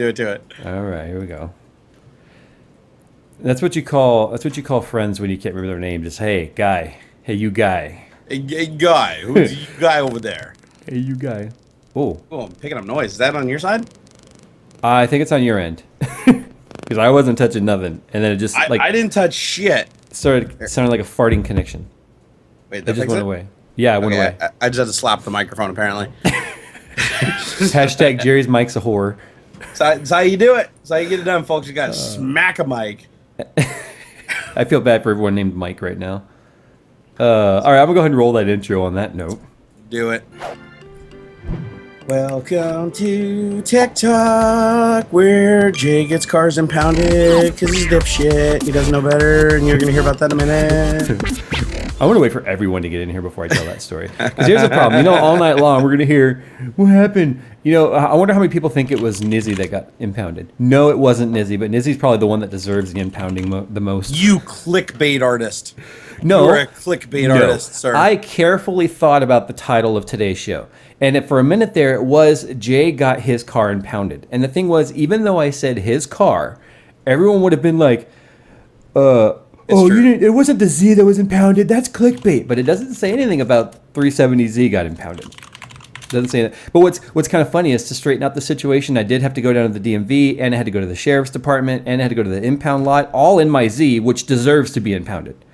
Do it to it. All right, here we go. That's what you call friends when you can't remember their name. Just hey, guy. Hey, you guy. Hey, guy. Who's the guy over there? Hey, you guy. Oh, Oh, I'm picking up noise. Is that on your side? I think it's on your end because I wasn't touching nothing, and then it just I didn't touch shit. sounded like a farting connection. Wait, It that just fixed went it? away. Yeah, it went Okay, away. I just had to slap the microphone, apparently. Hashtag Jerry's mic's a whore. That's how you do it. That's how you get it done, folks. You got to smack a mic. I feel bad for everyone named Mike right now. All right, I'm gonna go ahead and roll that intro on that note. Do it. Welcome to Tech Talk, where Jay gets cars impounded because he's dipshit. He doesn't know better, and you're going to hear about that in a minute. I want to wait for everyone to get in here before I tell that story. Because here's the problem. You know, all night long, we're going to hear, what happened? You know, I wonder how many people think it was Nizzy that got impounded. No, it wasn't Nizzy, but Nizzy's probably the one that deserves the impounding the most. You clickbait artist. No. You're a clickbait artist, sir. I carefully thought about the title of today's show. And for a minute there, it was Jay got his car impounded. And the thing was, even though I said his car, everyone would have been like, it wasn't the Z that was impounded. That's clickbait. But it doesn't say anything about 370Z got impounded. It doesn't say that. But what's kind of funny is to straighten out the situation, I did have to go down to the DMV, and I had to go to the sheriff's department, and I had to go to the impound lot, all in my Z, which deserves to be impounded.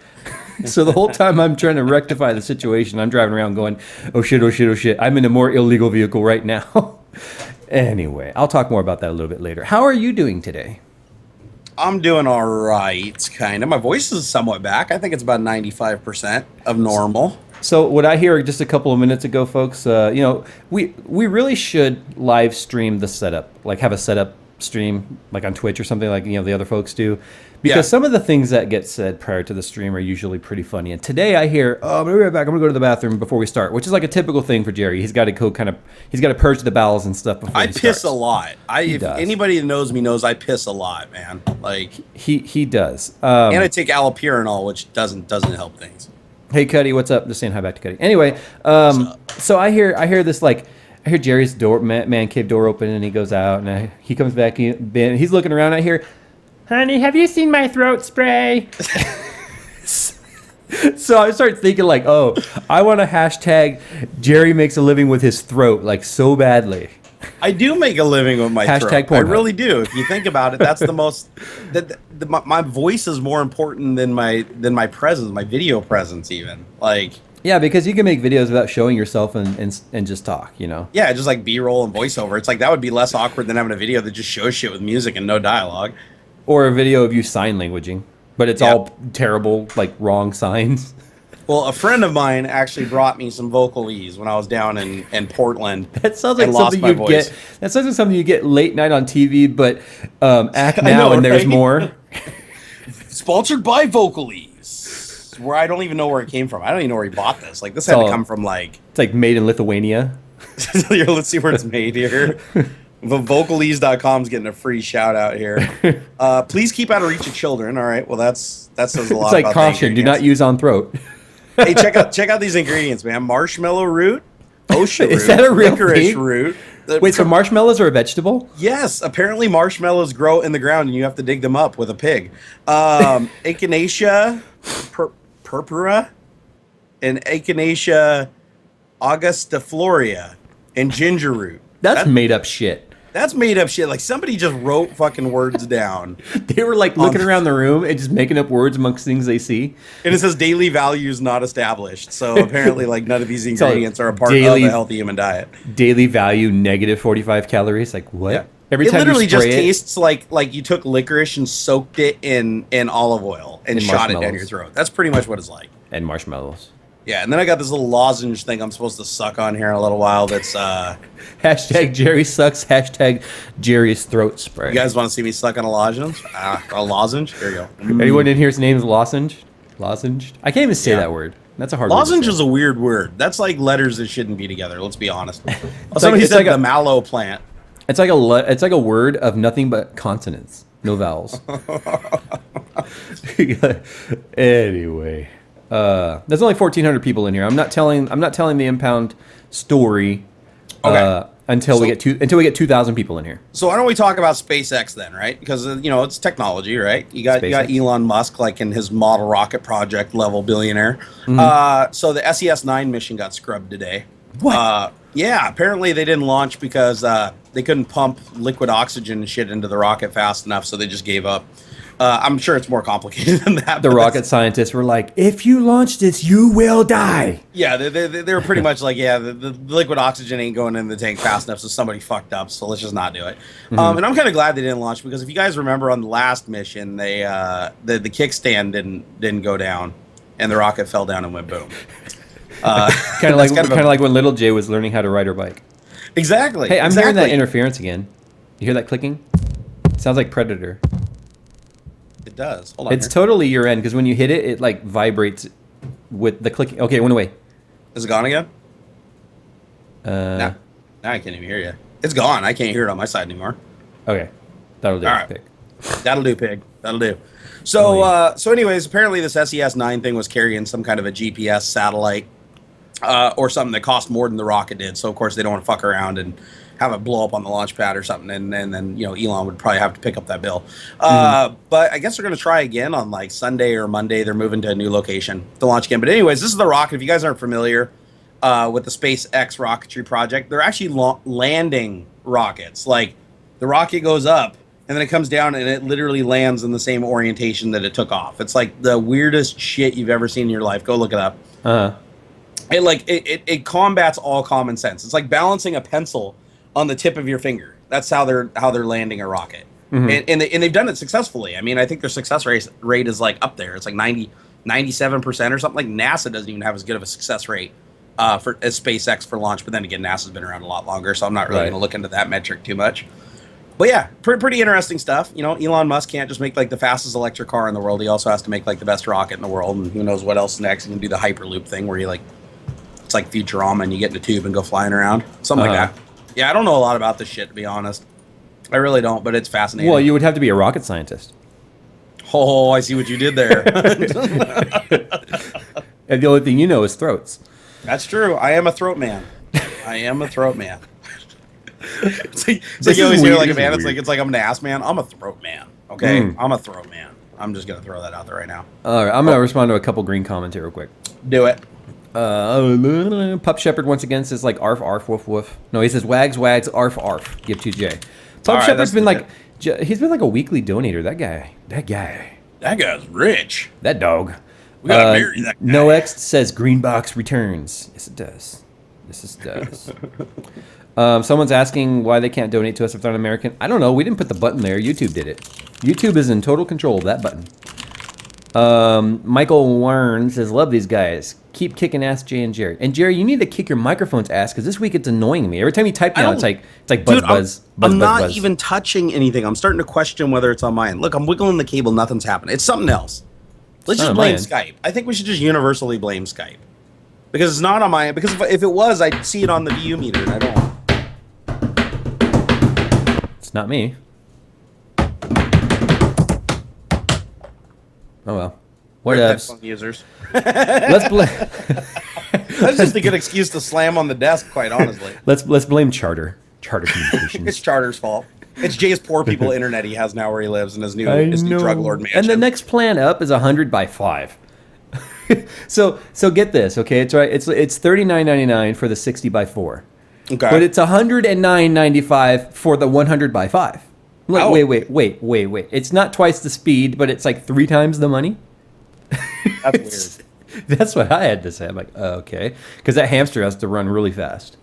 So the whole time I'm trying to rectify the situation, I'm driving around going, oh shit, oh shit, oh shit. I'm in a more illegal vehicle right now. Anyway, I'll talk more about that a little bit later. How are you doing today? I'm doing all right, kind of. My voice is somewhat back. I think it's about 95% of normal. So what I hear just a couple of minutes ago, folks, we really should live stream the setup, like have a setup stream like on Twitch or something like the other folks do, because some of the things that get said prior to the stream are usually pretty funny. And today I hear, oh, I'm gonna be right back, I'm gonna go to the bathroom before we start, which is like a typical thing for Jerry. He's got to go he's got to purge the bowels and stuff before I he piss starts. a lot. If anybody that knows me knows I piss a lot, man. Like he does. And I take allopurinol, which doesn't help things. Hey Cuddy, what's up? Just saying hi back to Cuddy. Anyway, so I hear this I hear Jerry's door, man cave door open, and he goes out, and he comes back in, and he's looking around. I hear, honey, have you seen my throat spray? So I start thinking like, oh, I want to hashtag Jerry makes a living with his throat like so badly. I do make a living with my Hashtag throat. I Pornhub. really do. If you think about it, that's the most. My voice is more important than my presence, my video presence, even. Like. Yeah, because you can make videos without showing yourself and just talk, you know? Yeah, just like B-roll and voiceover. It's like that would be less awkward than having a video that just shows shit with music and no dialogue. Or a video of you sign languaging, but it's all terrible, like wrong signs. Well, a friend of mine actually brought me some Vocalese when I was down in Portland. That sounds like something you'd get. That sounds like something you get late night on TV, but act now and there's more. Sponsored by Vocalese. Where I don't even know where it came from. I don't even know where he bought this. Like this had to come from like. It's like made in Lithuania. Here, let's see where it's made here. Vocalese.com is getting a free shout out here. Please keep out of reach of children. All right. Well, that says a lot. It's like about caution: do not use on throat. Hey, check out these ingredients, man. Marshmallow root, OSHA root, is that a real licorice thing? root. Wait, so marshmallows are a vegetable? Yes, apparently marshmallows grow in the ground, and you have to dig them up with a pig. Echinacea purpura and Echinacea augustiflorea and ginger root. That's made up shit. That's made up shit. Like somebody just wrote fucking words down. They were like looking around the room and just making up words amongst things they see. And it says daily values not established. So apparently like none of these ingredients are a part of a healthy human diet. Daily value negative 45 calories. Like what? Yeah. Every it time literally you just spray tastes like you took licorice and soaked it in olive oil and shot it down your throat. That's pretty much what it's like. And marshmallows. Yeah, and then I got this little lozenge thing I'm supposed to suck on here in a little while. That's hashtag Jerry sucks. Hashtag Jerry's throat spray. You guys want to see me suck on a lozenge? A lozenge? Here you go. Anyone in here's name's lozenge? Lozenged? I can't even say that word. That's a hard word. Lozenge is a weird word. That's like letters that shouldn't be together. Let's be honest. Somebody said the mallow plant. It's like a word of nothing but consonants, no vowels. Anyway, there's only 1,400 people in here. I'm not telling the impound story. Okay. until we get 2,000 people in here. So why don't we talk about SpaceX then, right? Because it's technology, right? You got Elon Musk, like in his model rocket project level billionaire. So the SES-9 mission got scrubbed today. What? Yeah, apparently they didn't launch because they couldn't pump liquid oxygen and shit into the rocket fast enough, so they just gave up. I'm sure it's more complicated than that. The rocket scientists were like, if you launch this, you will die. Yeah, they were pretty much like, yeah, the liquid oxygen ain't going in the tank fast enough, so somebody fucked up, so let's just not do it. And I'm kind of glad they didn't launch, because if you guys remember on the last mission, they the kickstand didn't go down, and the rocket fell down and went boom. Kind of like when little Jay was learning how to ride her bike. Exactly. Hey, I'm hearing that interference again. You hear that clicking? It sounds like Predator. It does. Hold on. It's totally your end, because when you hit it, it like vibrates with the clicking. Okay, it went away. Is it gone again? Now I can't even hear you. It's gone. I can't hear it on my side anymore. Okay, that'll do. All right. Pig. That'll do, pig. That'll do. So, anyways, apparently this SES-9 thing was carrying some kind of a GPS satellite or something that cost more than the rocket did. So, of course, they don't want to fuck around and have it blow up on the launch pad or something. And then, Elon would probably have to pick up that bill. But I guess they're going to try again on like Sunday or Monday. They're moving to a new location to launch again. But anyways, this is the rocket. If you guys aren't familiar with the SpaceX rocketry project, they're actually landing rockets. Like the rocket goes up, and then it comes down, and it literally lands in the same orientation that it took off. It's like the weirdest shit you've ever seen in your life. Go look it up. It combats all common sense. It's like balancing a pencil on the tip of your finger. That's how they're landing a rocket, and they've done it successfully. I mean, I think their success rate is like up there. It's like 97% or something. Like NASA doesn't even have as good of a success rate as SpaceX for launch. But then again, NASA's been around a lot longer, so I'm not really going to look into that metric too much. But yeah, pretty interesting stuff. Elon Musk can't just make like the fastest electric car in the world. He also has to make like the best rocket in the world, and who knows what else next. He can do the Hyperloop thing where it's like Futurama and you get in a tube and go flying around. Something like that. Yeah, I don't know a lot about this shit, to be honest. I really don't, but it's fascinating. Well, you would have to be a rocket scientist. Oh, I see what you did there. And the only thing you know is throats. That's true. I am a throat man. It's like you always hear like a man. It's like I'm an ass man. I'm a throat man. Okay, I'm a throat man. I'm just gonna throw that out there right now. All right, I'm gonna respond to a couple green comments here real quick. Do it. Pup Shepherd once again says like arf arf woof woof. No, he says wags wags arf arf. Give to Jay. Pup Shepherd's been like he's been like a weekly donator. That guy's rich. That dog. We gotta marry that guy. No X says green box returns. Yes, it does. Someone's asking why they can't donate to us if they're not American. I don't know. We didn't put the button there. YouTube did it. YouTube is in total control of that button. Michael Warren says, love these guys. Keep kicking ass, Jay and Jerry. And Jerry, you need to kick your microphone's ass, because this week it's annoying me. Every time you type now, it's like buzz. I'm not even touching anything. I'm starting to question whether it's on my end. Look, I'm wiggling the cable. Nothing's happening. It's something else. Let's just blame Skype. I think we should just universally blame Skype. Because it's not on my end. Because if it was, I'd see it on the VU meter, and I don't. It's not me. Oh well. What else? Users. Let's blame. That's just a good excuse to slam on the desk, quite honestly. Let's blame Charter Communications. It's Charter's fault. It's Jay's poor people internet he has now where he lives in his new drug lord mansion. And the next plan up is 100 by 5. So get this, okay? It's right. It's $39.99 for the 60 by 4. Okay. But it's $109.95 for the 100 by 5. Like, wait. It's not twice the speed, but it's like 3 times the money. That's weird. That's what I had to say. I'm like, okay. Because that hamster has to run really fast.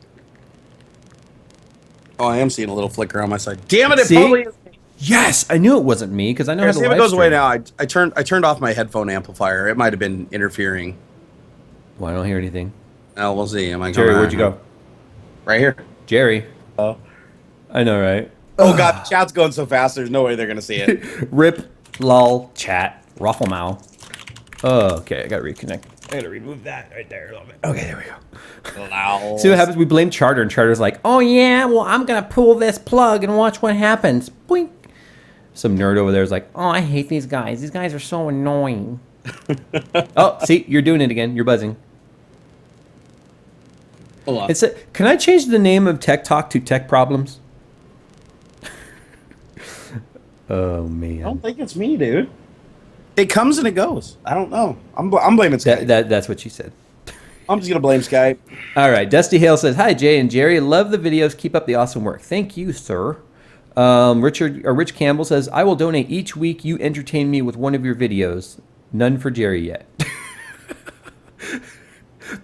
Oh, I am seeing a little flicker on my side. Damn it! It probably is me. Yes, I knew it wasn't me because I know how to see if it goes away now. I turned off my headphone amplifier. It might have been interfering. Well, I don't hear anything. Oh, we'll see. Jerry, where'd you go? Right here. Jerry. Oh. I know, right? Oh, God. The chat's going so fast, there's no way they're going to see it. Rip, lol, chat, ruffle mouth. Oh, okay. I got to reconnect. I got to remove that right there a little bit. Okay, there we go. Lol. See what happens? We blame Charter, and Charter's like, oh, yeah, well, I'm going to pull this plug and watch what happens. Boink. Some nerd over there is like, oh, I hate these guys. These guys are so annoying. Oh, see, you're doing it again. You're buzzing. Hold on. Can I change the name of Tech Talk to Tech Problems? Oh man. I don't think it's me, dude. It comes and it goes. I don't know. I'm blaming Skype. That's what she said. I'm just gonna blame Skype. All right. Dusty Hale says, "Hi Jay and Jerry. Love the videos. Keep up the awesome work. Thank you, sir." Rich Campbell says, "I will donate each week you entertain me with one of your videos. None for Jerry yet."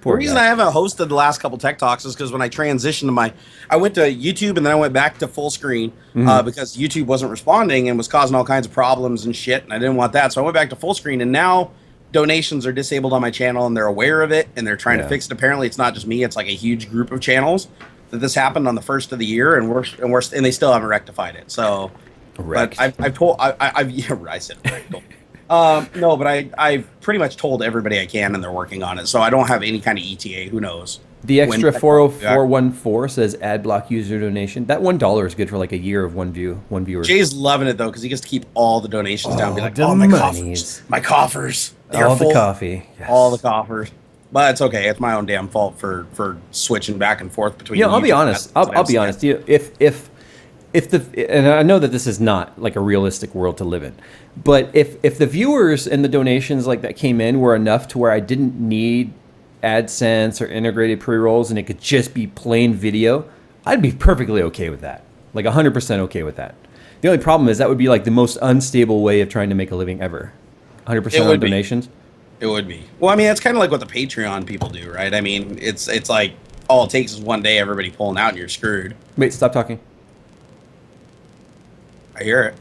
The reason I haven't hosted the last couple Tech Talks is because when I transitioned to I went to YouTube and then I went back to full screen because YouTube wasn't responding and was causing all kinds of problems and shit, and I didn't want that. So I went back to full screen, and now donations are disabled on my channel, and they're aware of it, and they're trying to fix it. Apparently, it's not just me; it's like a huge group of channels that this happened on the first of the year, and they still haven't rectified it. So, but I've told I said rectal. No, but I've pretty much told everybody I can, and they're working on it. So I don't have any kind of ETA. Who knows? The extra 40414 says ad block user donation. That $1 is good for like a year of one viewer. Jay's loving it though because he gets to keep all the donations down. Be like, oh, my coffers, all the coffee, all the coffers. But it's okay. It's my own damn fault for switching back and forth between. Yeah, I'll be honest. I'll be honest. And I know that this is not like a realistic world to live in, but if the viewers and the donations like that came in were enough to where I didn't need AdSense or integrated pre-rolls and it could just be plain video, I'd be perfectly okay with that. Like 100% okay with that. The only problem is that would be like the most unstable way of trying to make a living ever. 100% on donations. It would be. Well, I mean, it's kind of like what the Patreon people do, right? I mean, it's like all it takes is one day everybody pulling out and you're screwed. Wait, stop talking. I hear it.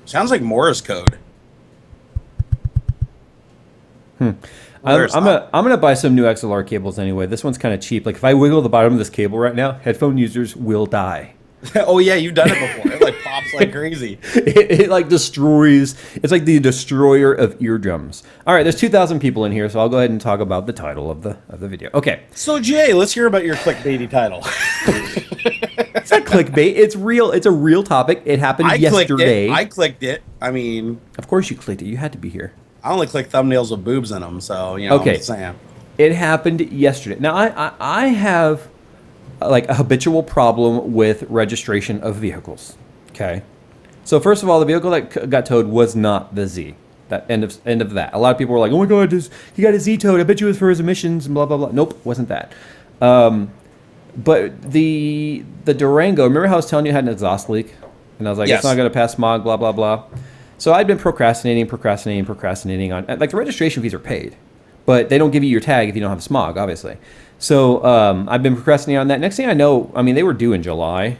Sounds like Morse code. I'm gonna buy some new XLR cables anyway. This one's kind of cheap. Like if I wiggle the bottom of this cable right now, headphone users will die. Oh yeah, you've done it before. It like pops like crazy. It like destroys. It's like the destroyer of eardrums. All right, there's 2,000 people in here, so I'll go ahead and talk about the title of the video. Okay. So Jay, let's hear about your clickbaity title. It's not clickbait. It's real. It's a real topic. It happened yesterday. I clicked it. I mean, of course you clicked it. You had to be here. I only click thumbnails with boobs in them, so you know. Okay. I'm just saying. It happened yesterday. Now I have like a habitual problem with registration of vehicles. Okay. So first of all, the vehicle that got towed was not the Z. That end of that. A lot of people were like, "Oh my God, he got a Z towed. I bet you it was for his emissions and blah blah blah." Nope, wasn't that. But the Durango, remember how I was telling you it had an exhaust leak? And I was like, It's not going to pass smog, blah, blah, blah. So I'd been procrastinating on, like the registration fees are paid, but they don't give you your tag if you don't have smog, obviously. So I've been procrastinating on that. Next thing I know, I mean, they were due in July.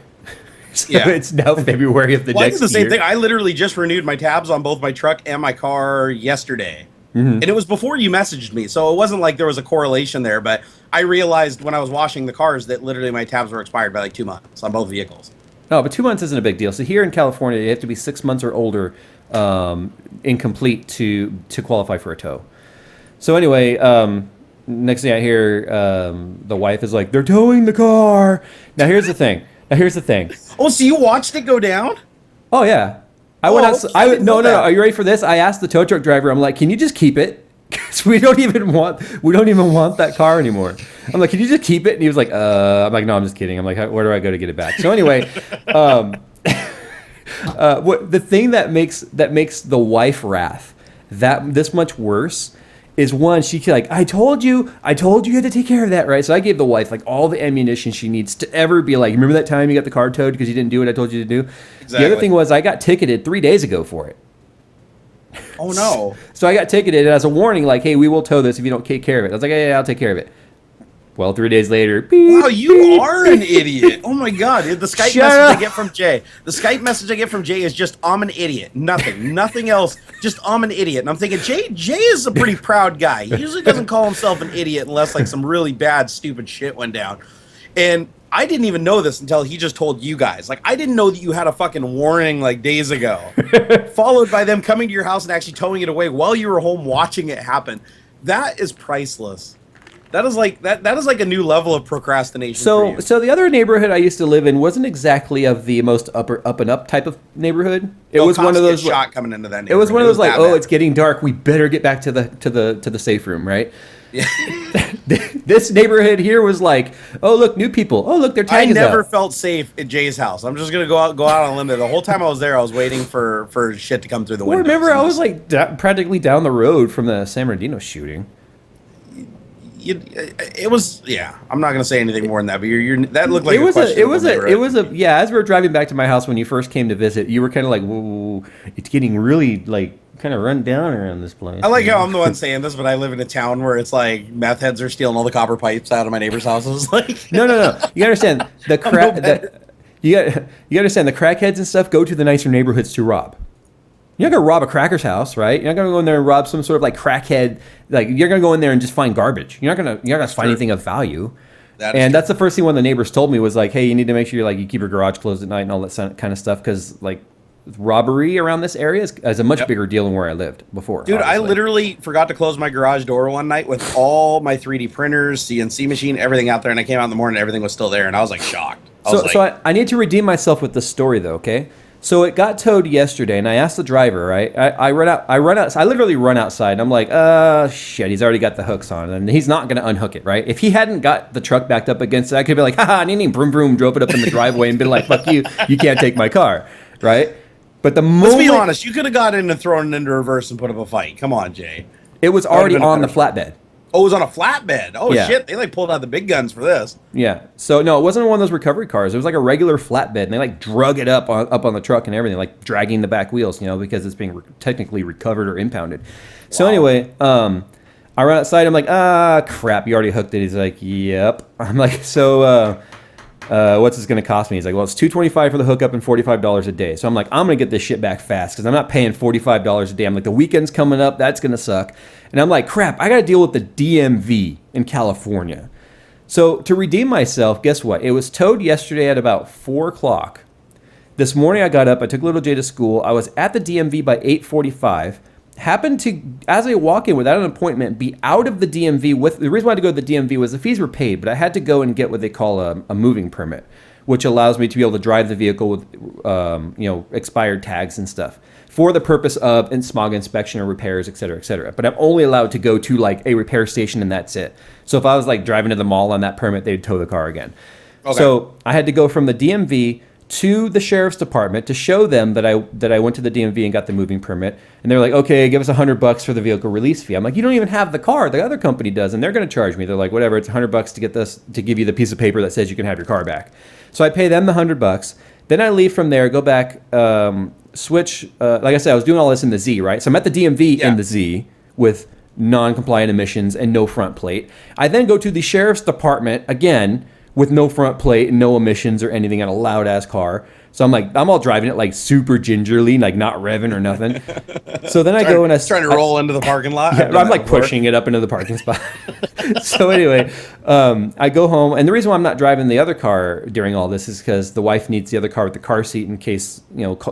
So it's now February of the next year. I did the same thing. I literally just renewed my tabs on both my truck and my car yesterday. And it was before you messaged me, so it wasn't like there was a correlation there, but I realized when I was washing the cars that literally my tabs were expired by like 2 months on both vehicles. No, but 2 months isn't a big deal. So here in California, you have to be 6 months or older incomplete to qualify for a tow. So anyway, next thing I hear, the wife is like, "They're towing the car." Now here's the thing. Oh, so you watched it go down? Oh yeah. I went out. No. Are you ready for this? I asked the tow truck driver. I'm like, "Can you just keep it? Because we don't even want that car anymore." I'm like, "Can you just keep it?" And he was like, I'm like, "No, I'm just kidding." I'm like, "Where do I go to get it back?" So anyway, what the thing that makes the wife wrath this much worse is one, she's like, I told you you had to take care of that, right? So I gave the wife like all the ammunition she needs to ever be like, "Remember that time you got the car towed because you didn't do what I told you to do?" Exactly. The other thing was I got ticketed 3 days ago for it. Oh no. So I got ticketed as a warning, like, "Hey, we will tow this if you don't take care of it." I was like, "Yeah, I'll take care of it." Well, 3 days later, wow, you are an idiot. Oh my God. The Skype message I get from Jay. The Skype message I get from Jay is just, "I'm an idiot." Nothing else. Just, "I'm an idiot." And I'm thinking, Jay is a pretty proud guy. He usually doesn't call himself an idiot unless like some really bad, stupid shit went down. And I didn't even know this until he just told you guys. Like, I didn't know that you had a fucking warning like days ago, followed by them coming to your house and actually towing it away while you were home watching it happen. That is priceless. That is like that is like a new level of procrastination. For you. So the other neighborhood I used to live in wasn't exactly of the most up and up type of neighborhood. It was one of those shot coming into that. It was one of those like, oh, it's getting dark. We better get back to the safe room, right? Yeah. This neighborhood here was like, oh look, new people. Oh look, their tag is out. I never felt safe at Jay's house. I'm just gonna go out on a limb there. The whole time I was there, I was waiting for shit to come through the window. Remember, I was like practically down the road from the San Bernardino shooting. It was, yeah. I'm not gonna say anything more than that, but that looked like it was a yeah. As we were driving back to my house when you first came to visit, you were kind of like, whoa, it's getting really like kind of run down around this place. I like how I'm the one saying this, but I live in a town where it's like meth heads are stealing all the copper pipes out of my neighbor's houses. Like, no. You understand the crack. You understand the crackheads and stuff go to the nicer neighborhoods to rob. You're not gonna rob a cracker's house, right? You're not gonna go in there and rob some sort of like crackhead. Like you're gonna go in there and just find garbage. You're not gonna find anything of value. That's the first thing one of the neighbors told me was like, hey, you need to make sure you keep your garage closed at night and all that kind of stuff because like robbery around this area is a much bigger deal than where I lived before. Dude, obviously. I literally forgot to close my garage door one night with all my 3D printers, CNC machine, everything out there, and I came out in the morning and everything was still there, and I was like shocked. I need to redeem myself with this story though, okay? So it got towed yesterday, and I asked the driver, right? I literally run outside, and I'm like, shit, he's already got the hooks on, and he's not going to unhook it, right? If he hadn't got the truck backed up against it, I could be like, haha, vroom, vroom, drove it up in the driveway and been like, fuck you, you can't take my car, right? But let's be honest, you could have got in and thrown it into reverse and put up a fight. Come on, Jay. It was already on the flatbed. Oh, it was on a flatbed. Oh, yeah. Shit. They like pulled out the big guns for this. Yeah. So, no, it wasn't one of those recovery cars. It was like a regular flatbed. And they like drug it up on the truck and everything, like dragging the back wheels, because it's being technically recovered or impounded. Wow. So, anyway, I run outside. I'm like, crap. You already hooked it. He's like, yep. I'm like, so, what's this going to cost me? He's like, well, it's $225 for the hookup and $45 a day. So I'm like, I'm going to get this shit back fast because I'm not paying $45 a day. I'm like, the weekend's coming up. That's going to suck. And I'm like, crap, I got to deal with the DMV in California. So to redeem myself, guess what? It was towed yesterday at about 4 o'clock. This morning I got up. I took little Jay to school. I was at the DMV by 8:45. Happened to, as I walk in without an appointment, be out of the DMV. The reason why I had to go to the DMV was the fees were paid, but I had to go and get what they call a moving permit, which allows me to be able to drive the vehicle with expired tags and stuff for the purpose of smog inspection or repairs, et cetera, et cetera. But I'm only allowed to go to like a repair station and that's it. So if I was like driving to the mall on that permit, they'd tow the car again. Okay. So I had to go from the DMV to the sheriff's department to show them that I went to the DMV and got the moving permit. And they're like, okay, give us $100 for the vehicle release fee. I'm like, you don't even have the car. The other company does, and they're going to charge me. They're like, whatever, it's $100 to get this, to give you the piece of paper that says you can have your car back. So I pay them the $100. Then I leave from there, go back, switch. Like I said, I was doing all this in the Z, right? So I'm at the DMV in the Z with non-compliant emissions and no front plate. I then go to the sheriff's department again with no front plate and no emissions or anything on a loud ass car. So I'm like, I'm all driving it like super gingerly, like not revving or nothing. So then I go and I trying to roll into the parking lot. Yeah, I'm like pushing it up into the parking spot. So anyway, I go home, and the reason why I'm not driving the other car during all this is because the wife needs the other car with the car seat in case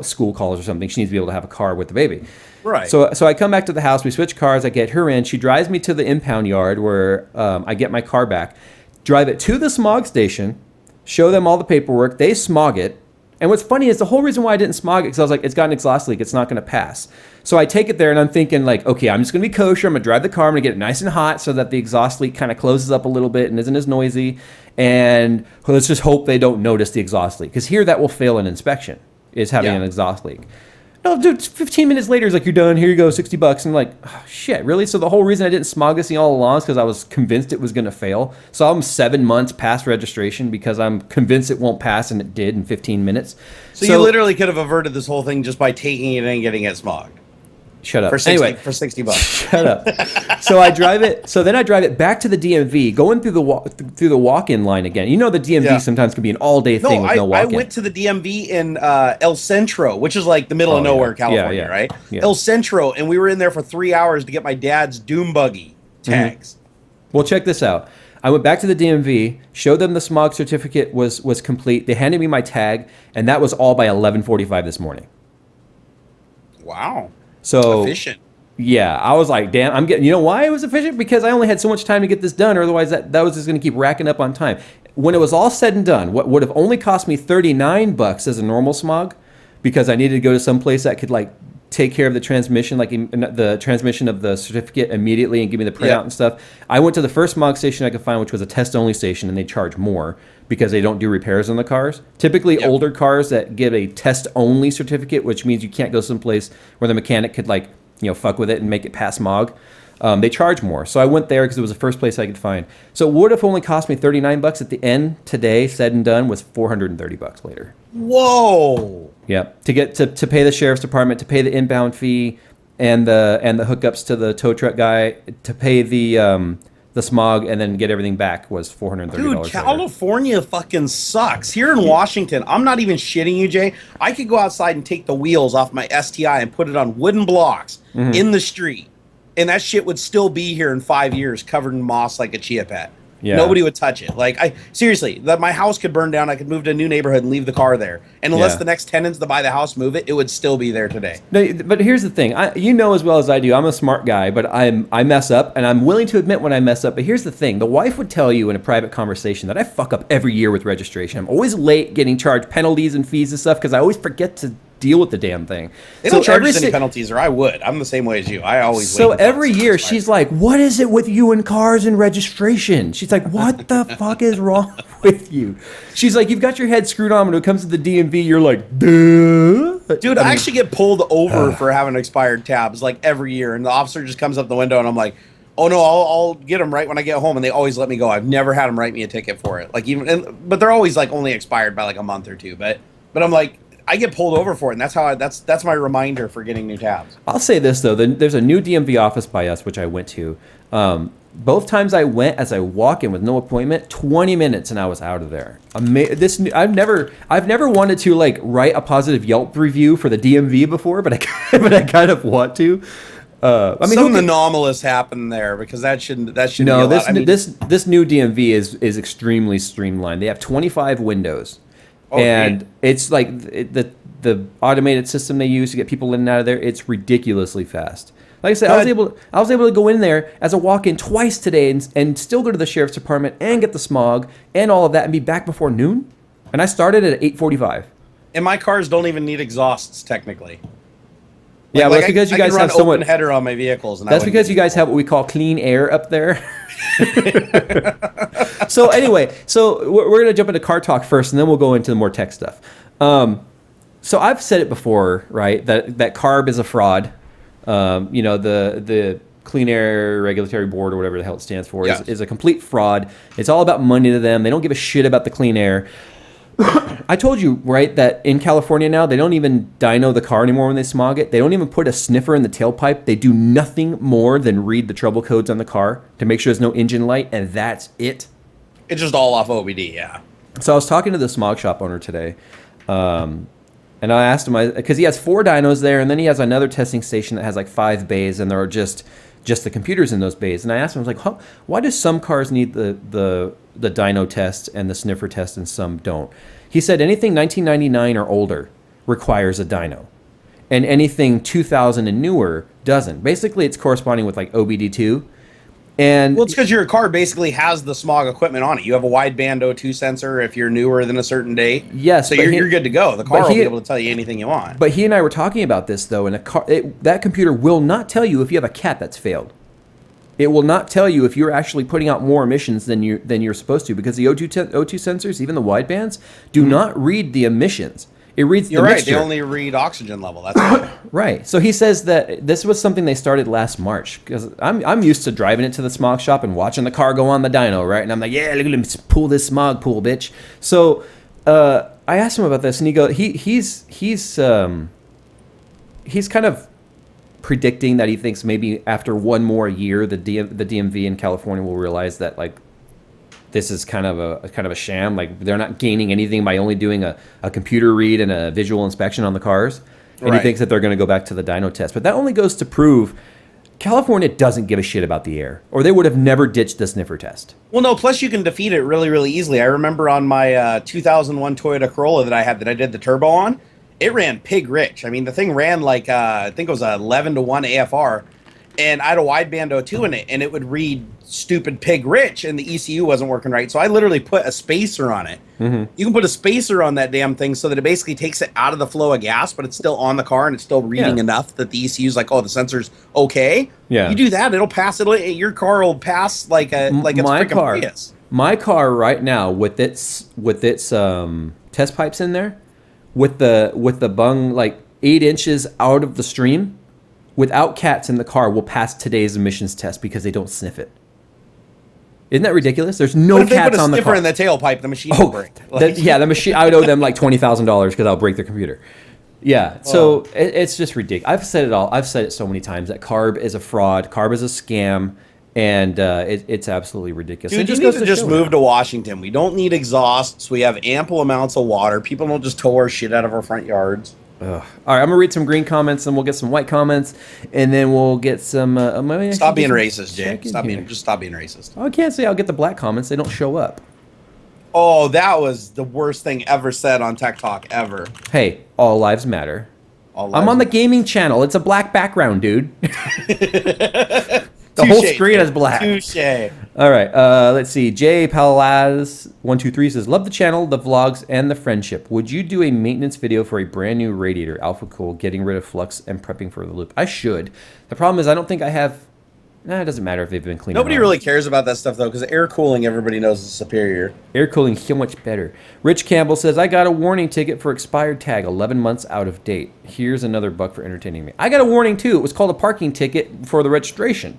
school calls or something. She needs to be able to have a car with the baby. Right. So I come back to the house. We switch cars. I get her in. She drives me to the impound yard where I get my car back. Drive it to the smog station, show them all the paperwork. They smog it. And what's funny is the whole reason why I didn't smog it, because I was like, it's got an exhaust leak. It's not going to pass. So I take it there, and I'm thinking, like, okay, I'm just going to be kosher. I'm going to drive the car. I'm going to get it nice and hot so that the exhaust leak kind of closes up a little bit and isn't as noisy. And let's just hope they don't notice the exhaust leak. Because here, that will fail an inspection, is having an exhaust leak. No, dude, 15 minutes later, it's like, you're done. Here you go, $60. I'm like, oh, shit, really? So the whole reason I didn't smog this thing all along is because I was convinced it was going to fail. So I'm 7 months past registration because I'm convinced it won't pass, and it did in 15 minutes. So you literally could have averted this whole thing just by taking it and getting it smogged. Shut up. For $60. Shut up. So I drive it. So then I drive it back to the DMV, going through the walk-in line again. You know, the DMV sometimes can be an all-day thing with no walk-in. I went to the DMV in El Centro, which is like the middle of nowhere, California, right? Yeah. El Centro, and we were in there for 3 hours to get my dad's Doom buggy tags. Well, check this out. I went back to the DMV, showed them the smog certificate was complete. They handed me my tag, and that was all by 11:45 this morning. Wow. So efficient. Yeah, I was like, damn, I'm getting, you know why it was efficient? Because I only had so much time to get this done, or otherwise that was just going to keep racking up on time. When it was all said and done, what would have only cost me $39 as a normal smog, because I needed to go to some place that could like take care of the transmission, like the transmission of the certificate immediately and give me the printout and stuff. I went to the first smog station I could find, which was a test-only station, and they charge more because they don't do repairs on the cars. Typically, older cars that get a test-only certificate, which means you can't go someplace where the mechanic could like, fuck with it and make it pass smog. They charge more. So I went there because it was the first place I could find. So what if only cost me $39 at the end today, said and done, was $430 later. Whoa. Yeah. To get to pay the sheriff's department, to pay the inbound fee and the hookups to the tow truck guy, to pay the smog and then get everything back was $430. Dude, California fucking sucks. Here in Washington, I'm not even shitting you, Jay. I could go outside and take the wheels off my STI and put it on wooden blocks in the street, and that shit would still be here in 5 years covered in moss like a chia pet. Yeah. Nobody would touch it. Like, seriously, my house could burn down. I could move to a new neighborhood and leave the car there. And unless the next tenants that buy the house move it, it would still be there today. No, but here's the thing. You know as well as I do, I'm a smart guy, but I mess up, and I'm willing to admit when I mess up. But here's the thing. The wife would tell you in a private conversation that I fuck up every year with registration. I'm always late getting charged penalties and fees and stuff because I always forget to deal with the damn thing. They don't charge us any penalties, or I would. I'm the same way as you. I always So every year she's like, what is it with you and cars and registration? She's like, what the fuck is wrong with you? She's like, you've got your head screwed on when it comes to the DMV. You're like, duh. Dude, I actually get pulled over for having expired tabs like every year, and the officer just comes up the window and I'm like, oh no, I'll get them right when I get home, and they always let me go. I've never had them write me a ticket for it. Like but they're always like only expired by like a month or two. But I'm like, I get pulled over for it, and that's my reminder for getting new tabs. I'll say this though, there's a new DMV office by us which I went to. Both times I went, as I walk in with no appointment, 20 minutes and I was out of there. I've never wanted to like write a positive Yelp review for the DMV before, but I kind of want to. Something anomalous happened there, because that shouldn't. No, this new DMV is extremely streamlined. They have 25 windows. And it's like the automated system they use to get people in and out of there. It's ridiculously fast. Like I said, I was able to go in there as a walk-in twice today and still go to the sheriff's department and get the smog and all of that and be back before noon. And I started at 8:45. And my cars don't even need exhausts technically. Yeah, well, that's because you guys have so much header on my vehicles. And that's because you guys have what we call clean air up there. So anyway, we're going to jump into car talk first, and then we'll go into the more tech stuff. So I've said it before, right, that CARB is a fraud. The Clean Air Regulatory Board, or whatever the hell it stands for, is a complete fraud. It's all about money to them. They don't give a shit about the clean air. I told you, right, that in California now, they don't even dyno the car anymore when they smog it. They don't even put a sniffer in the tailpipe. They do nothing more than read the trouble codes on the car to make sure there's no engine light, and that's it. It's just all off OBD, yeah. So I was talking to the smog shop owner today, and I asked him, because he has 4 dynos there, and then he has another testing station that has like 5 bays, and there are just the computers in those bays. And I asked him, I was like, why do some cars need the dyno test and the sniffer test and some don't? He said anything 1999 or older requires a dyno, and anything 2000 and newer doesn't. Basically, it's corresponding with like OBD2. And it's because your car basically has the smog equipment on it. You have a wideband O2 sensor if you're newer than a certain date. Yes, so you're good to go. The car will be able to tell you anything you want. But he and I were talking about this though, and that computer will not tell you if you have a cat that's failed. It will not tell you if you're actually putting out more emissions than you're supposed to, because the O2 sensors, even the widebands, do not read the emissions. It reads the mixture. They only read oxygen level. That's right. Right. So he says that this was something they started last March, because I'm used to driving it to the smog shop and watching the car go on the dyno, right? And I'm like, yeah, look at him pull this smog pool, bitch. So I asked him about this, and he's kind of predicting that he thinks maybe after one more year, the DMV in California will realize that like this is kind of a sham. Like they're not gaining anything by only doing a computer read and a visual inspection on the cars. And he thinks that they're going to go back to the dyno test. But that only goes to prove California doesn't give a shit about the air, or they would have never ditched the sniffer test. Well, no, plus you can defeat it really, really easily. I remember on my 2001 Toyota Corolla that I did the turbo on, it ran pig rich. I mean, the thing ran like, I think it was a 11-to-1 AFR. and I had a wideband O2 in it, and it would read stupid pig rich, and the ECU wasn't working right. So I literally put a spacer on it. You can put a spacer on that damn thing so that it basically takes it out of the flow of gas, but it's still on the car and it's still reading enough that the ECU's like, oh, the sensor's okay. You do that, it'll pass it. Your car will pass like it's freaking Prius. My car right now with its test pipes in there, with the bung like 8 inches out of the stream, without cats in the car, will pass today's emissions test because they don't sniff it. Isn't that ridiculous? There's no cats on the car. In the tailpipe, the machine will break. The machine. I would owe them like $20,000 because I'll break their computer. Yeah, so it's just ridiculous. I've said it all. I've said it so many times that CARB is a fraud. CARB is a scam, and it's absolutely ridiculous. Dude, you need to just move to Washington. We don't need exhausts. We have ample amounts of water. People don't just tow our shit out of our front yards. All right, I'm gonna read some green comments, and we'll get some white comments, and then we'll get some. Stop being racist, Jay. Stop being racist. Oh, I can't say I'll get the black comments. They don't show up. Oh, that was the worst thing ever said on TechTalk ever. Hey, all lives matter. I'm on the gaming channel. It's a black background, dude. The whole screen is black. Touché. All right, let's see. Jay Palaz123 says, love the channel, the vlogs, and the friendship. Would you do a maintenance video for a brand new radiator, Alpha Cool, getting rid of flux and prepping for the loop? I should. The problem is I don't think I have... Nah, it doesn't matter if they've been cleaned. Nobody really cares about that stuff, though, because air cooling, everybody knows, is superior. Air cooling, so much better. Rich Campbell says, I got a warning ticket for expired tag, 11 months out of date. Here's another buck for entertaining me. I got a warning, too. It was called a parking ticket for the registration.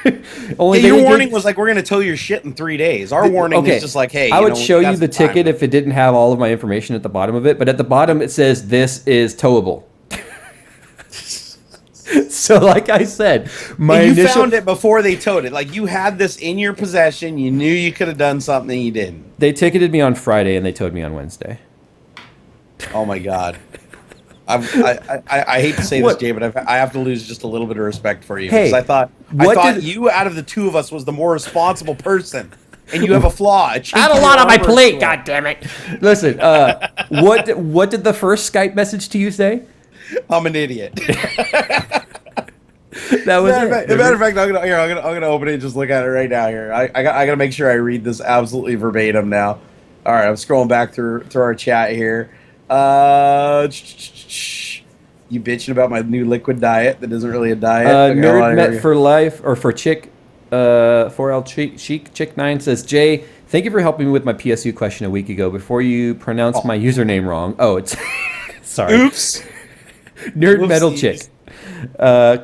Your warning was like, we're going to tow your shit in 3 days. Our warning is just like, hey, I would show you the ticket if it didn't have all of my information at the bottom of it, but at the bottom it says, this is towable. So like I said, you found it before they towed it. Like you had this in your possession. You knew you could have done something, you didn't. They ticketed me on Friday and they towed me on Wednesday. Oh my God. I hate to say this, Jay, but I have to lose just a little bit of respect for you. Hey, because I thought you out of the two of us was the more responsible person. And you have a flaw. I had a lot on my plate, God damn it. Listen, what did the first Skype message to you say? I'm an idiot. That was it. As a matter of fact, I'm gonna open it and just look at it right now here. I gotta make sure I read this absolutely verbatim now. All right, I'm scrolling back through our chat here. You bitching about my new liquid diet that isn't really a diet. Nerd Met for Life or for Chick 4L Chick 9 says, Jay, thank you for helping me with my PSU question a week ago. Before you pronounce my username wrong. Oh, it's sorry. Oops. Nerd Metal Chick.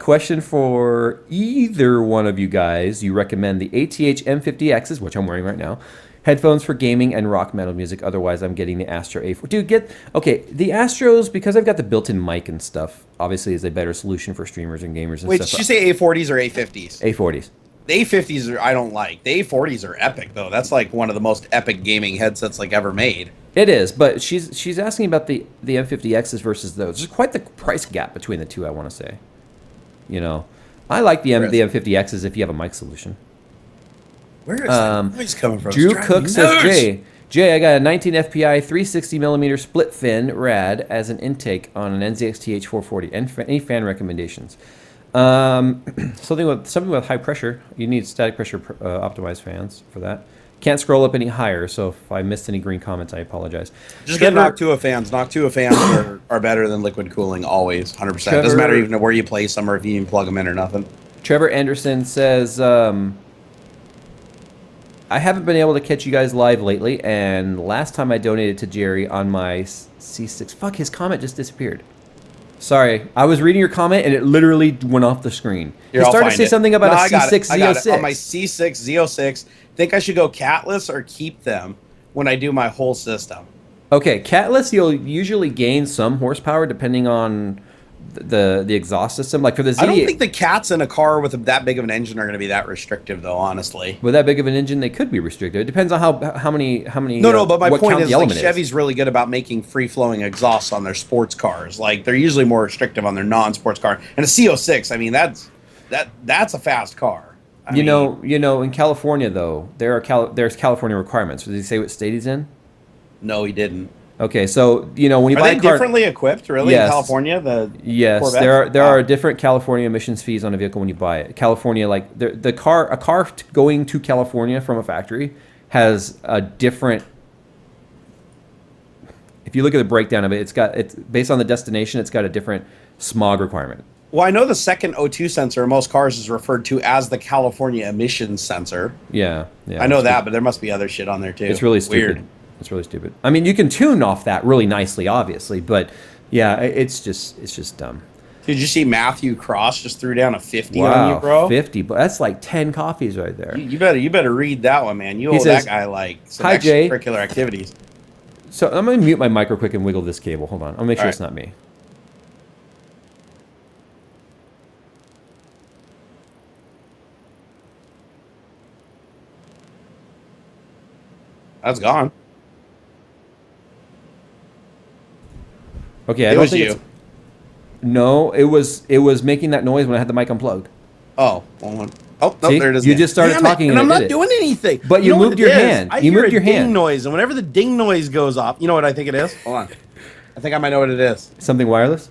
Question for either one of you guys. You recommend the ATH M50Xs, which I'm wearing right now, headphones for gaming and rock metal music. Otherwise, I'm getting the Astro A4. Dude, the Astros, because I've got the built-in mic and stuff, obviously is a better solution for streamers and gamers and Wait, stuff. Did you say A40s or A50s? A40s. The A50s I don't like. The A40s are epic, though. That's like one of the most epic gaming headsets like ever made. It is, but she's asking about the M50Xs versus those. There's quite the price gap between the two, I want to say. You know, I like the M50Xs if you have a mic solution. Where is that noise coming from? Drew Cook says, Jay, I got a 19 FPI 360mm split fin rad as an intake on an NZXT H440. Any fan recommendations? Something with high pressure. You need static pressure optimized fans for that. Can't scroll up any higher, so if I missed any green comments, I apologize. Just get Noctua fans. Noctua fans are better than liquid cooling, always, 100%. It doesn't matter even where you place them or if you even plug them in or nothing. Trevor Anderson says, I haven't been able to catch you guys live lately, and last time I donated to Jerry on my C6... Fuck, his comment just disappeared. Sorry, I was reading your comment, and it literally went off the screen. You started to say something about a C6 Z06. On my C6 Z06, think I should go catless or keep them when I do my whole system? Okay, catless, you'll usually gain some horsepower depending on the exhaust system. Like for the Z, I don't think the cats in a car with that big of an engine are going to be that restrictive, though. Honestly, with that big of an engine, they could be restricted. It depends on how many. No, but my point is, like, Chevy's really good about making free flowing exhausts on their sports cars. Like they're usually more restrictive on their non-sports car. And a CO6, I mean, that's a fast car. You know, in California though, there's California requirements. Did he say what state he's in? No, he didn't. Okay, so when you Are buy they a car, differently equipped, really, in yes, California? The yes, Corvettes? there Wow. are different California emissions fees on a vehicle when you buy it. California, like a car going to California from a factory has a different. If you look at the breakdown of it, it's based on the destination. It's got a different smog requirement. Well, I know the second O2 sensor in most cars is referred to as the California emissions sensor. Yeah, yeah. I know that, but there must be other shit on there too. It's really stupid. Weird. It's really stupid. I mean, you can tune off that really nicely, obviously, but yeah, it's just dumb. Did you see Matthew Cross just threw down a 50 on Wow, you, bro? 50, but that's like 10 coffees right there. You better read that one, man. You He owe says, that guy like some "Hi, Jay." extracurricular activities. So I'm gonna mute my mic real quick and wiggle this cable. Hold on, I'll make sure All it's not me. That's gone. Okay, I It don't was think you. it's. No, it was making that noise when I had the mic unplugged. Oh, hold on. Oh, no, See? there it is. You again. just started Damn it, talking and and I'm it not did it. doing anything. But you know moved what your it is? hand. I You hear moved a your ding hand. noise, and whenever the ding noise goes off, you know what I think it is? Hold on. I think I might know what it is. Something wireless?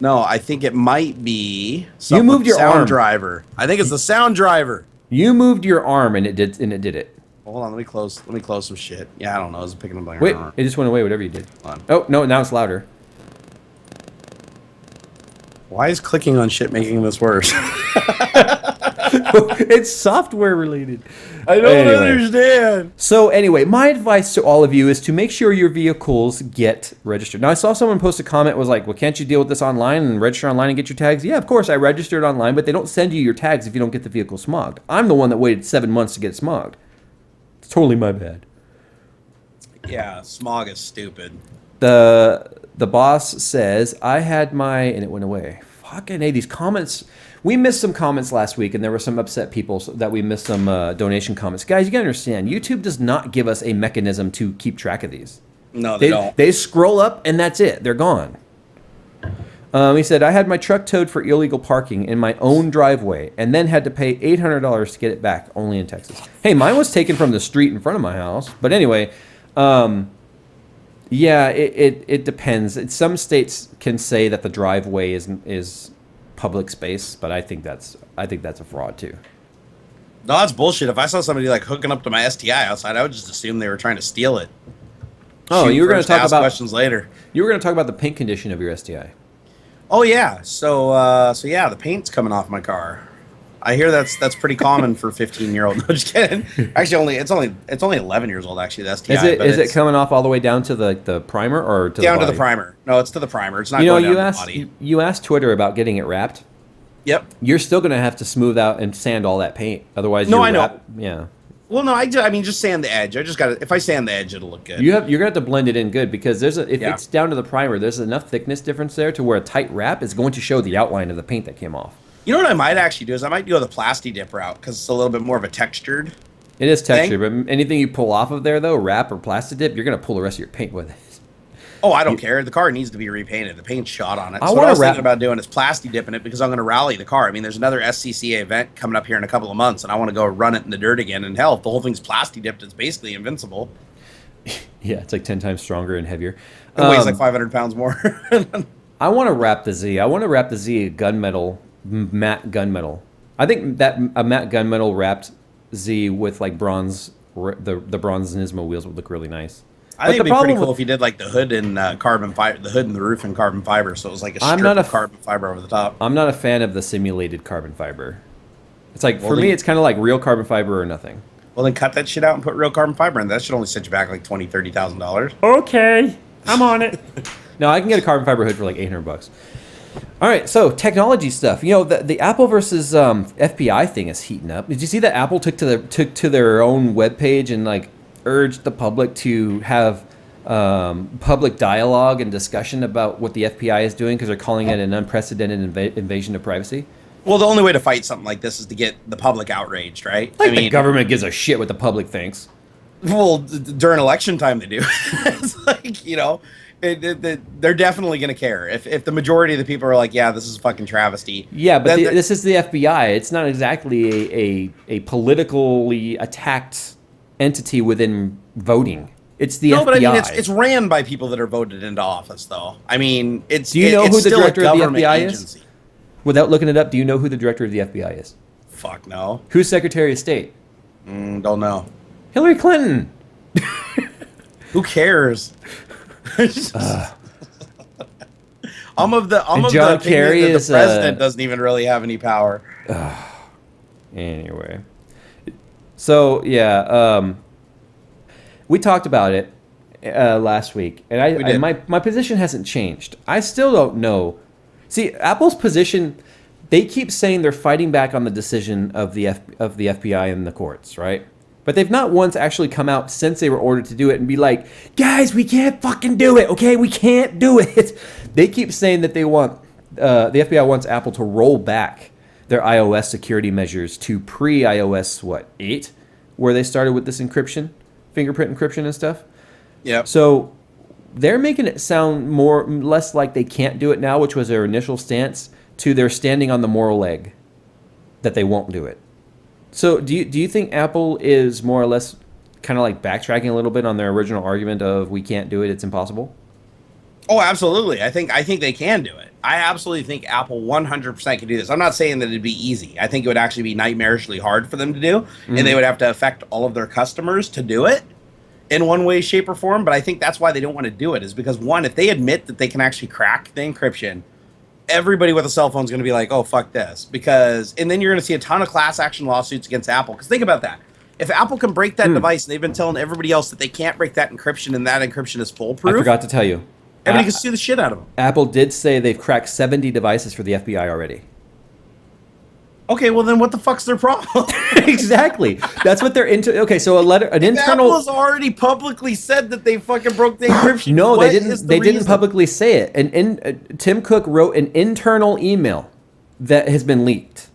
No, I think it might be. You moved your sound arm. driver. I think it's the sound driver. You moved your arm and it did it. Hold on, let me close some shit. Yeah, I don't know. It's picking up my Wait, it just went away. Whatever you did. Hold on. Oh no, now it's louder. Why is clicking on shit making this worse? It's software related. I don't Anyway. understand. So anyway, my advice to all of you is to make sure your vehicles get registered. Now I saw someone post a comment was like, "Well, can't you deal with this online and register online and get your tags?" Yeah, of course I registered online, but they don't send you your tags if you don't get the vehicle smogged. I'm the one that waited 7 months to get it smogged. It's totally my bad. Yeah, smog is stupid. The boss says I had my and it went away. Fucking A, these comments. We missed some comments last week, and there were some upset people that we missed some donation comments. Guys, you gotta understand, YouTube does not give us a mechanism to keep track of these. No, they don't. They scroll up, and that's it. They're gone. He said, I had my truck towed for illegal parking in my own driveway, and then had to pay $800 to get it back, only in Texas. Hey, mine was taken from the street in front of my house. But anyway, yeah, it depends. Some states can say that the driveway is public space, but I think that's a fraud too. No, that's bullshit. If I saw somebody like hooking up to my STI outside, I would just assume they were trying to steal it. Oh, Shoot you were going to first, talk ask about questions later. You were going to talk about the paint condition of your STI. Oh yeah, so yeah, the paint's coming off my car. I hear that's pretty common for 15-year-old. No, just kidding. Actually, it's only 11 years old. Actually, the STI. Is it coming off all the way down to the primer or to down the to body? the primer? No, it's to the primer. It's not going down to the body. You asked Twitter about getting it wrapped. Yep. You're still going to have to smooth out and sand all that paint, otherwise. No, I know. Yeah. Well, no, I mean just sand the edge. I just got to. If I sand the edge, it'll look good. You're gonna have to blend it in good because if Yeah. it's down to the primer, there's enough thickness difference there to where a tight wrap is going to show the outline of the paint that came off. You know what I might actually do is I might go the plasti dip route because it's a little bit more of a textured. It is textured, but anything you pull off of there though, wrap or plastic dip, you're gonna pull the rest of your paint with it. Oh, I don't care. The car needs to be repainted. The paint's shot on it. I So what wanna I was wrap- thinking about doing is plasti dipping it because I'm going to rally the car. I mean, there's another SCCA event coming up here in a couple of months, and I want to go run it in the dirt again. And hell, if the whole thing's plasti dipped, it's basically invincible. Yeah, it's like 10 times stronger and heavier. It weighs like 500 pounds more. I want to wrap the Z. I want to wrap the Z gunmetal, matte gunmetal. I think that a matte gunmetal wrapped Z with like bronze, the bronze Nismo wheels would look really nice. I think it'd be pretty cool if you did like the hood in carbon fiber, the hood and the roof in carbon fiber, so it was like a strip of carbon fiber over the top. I'm not a fan of the simulated carbon fiber. It's like Well, for me, it's kind of like real carbon fiber or nothing. Well, then cut that shit out and put real carbon fiber in. That should only set you back like $20,000-$30,000. Okay, I'm on it. No, I can get a carbon fiber hood for like $800. All right, so technology stuff. You know, the Apple versus FBI thing is heating up. Did you see that Apple took to their own webpage and like urged the public to have public dialogue and discussion about what the FBI is doing because they're calling it an unprecedented invasion of privacy? Well, the only way to fight something like this is to get the public outraged, right? Like the government gives a shit what the public thinks. Well, during election time they do. It's like, you know, they're definitely going to care. If the majority of the people are like, yeah, this is a fucking travesty. Yeah, but this is the FBI. It's not exactly a politically attacked entity within voting. It's the No, FBI. but I mean, it's ran by people that are voted into office, though. I mean, Do you know who the still a director of the government FBI agency. is? Without looking it up, do you know who the director of the FBI is? Fuck no. Who's Secretary of State? Don't know. Hillary Clinton. Who cares? I'm of the John opinion Kerry that is, the president doesn't even really have any power. Anyway, so yeah, we talked about it last week, and my position hasn't changed. I still don't know. See, Apple's position, they keep saying they're fighting back on the decision of the FBI and the courts, right? But they've not once actually come out since they were ordered to do it and be like, guys, we can't fucking do it, okay? We can't do it. They keep saying that they want, the FBI wants Apple to roll back their iOS security measures to pre-iOS, 8? Where they started with this encryption, fingerprint encryption and stuff. Yeah. So they're making it sound less like they can't do it now, which was their initial stance, to they're standing on the moral leg that they won't do it. So do you think Apple is more or less kind of like backtracking a little bit on their original argument of we can't do it, it's impossible? Oh, absolutely. I think they can do it. I absolutely think Apple 100% can do this. I'm not saying that it'd be easy. I think it would actually be nightmarishly hard for them to do, and they would have to affect all of their customers to do it in one way, shape, or form. But I think that's why they don't want to do it, is because, one, if they admit that they can actually crack the encryption, everybody with a cell phone is going to be like, oh, fuck this. And then you're going to see a ton of class action lawsuits against Apple. Because think about that. If Apple can break that device, and they've been telling everybody else that they can't break that encryption, and that encryption is foolproof. I forgot to tell you. Everybody can sue the shit out of them. Apple did say they've cracked 70 devices for the FBI already. Okay, well then what the fuck's their problem? Exactly. That's what they're into. Okay, so an internal. Apple has already publicly said that they fucking broke the encryption. No, What they didn't. is the They didn't reason? publicly say it. And Tim Cook wrote an internal email that has been leaked.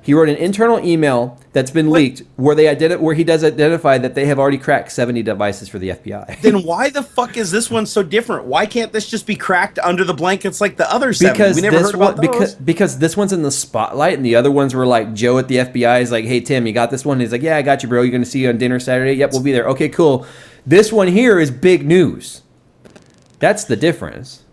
He wrote an internal email that's been leaked where he does identify that they have already cracked 70 devices for the FBI. Then why the fuck is this one so different? Why can't this just be cracked under the blankets like the other 70? Because We never heard about those. because this one's in the spotlight and the other ones were like Joe at the FBI is like, hey Tim, you got this one? And he's like, yeah, I got you, bro. You're gonna see you on dinner Saturday. Yep, we'll be there. Okay, cool. This one here is big news. That's the difference.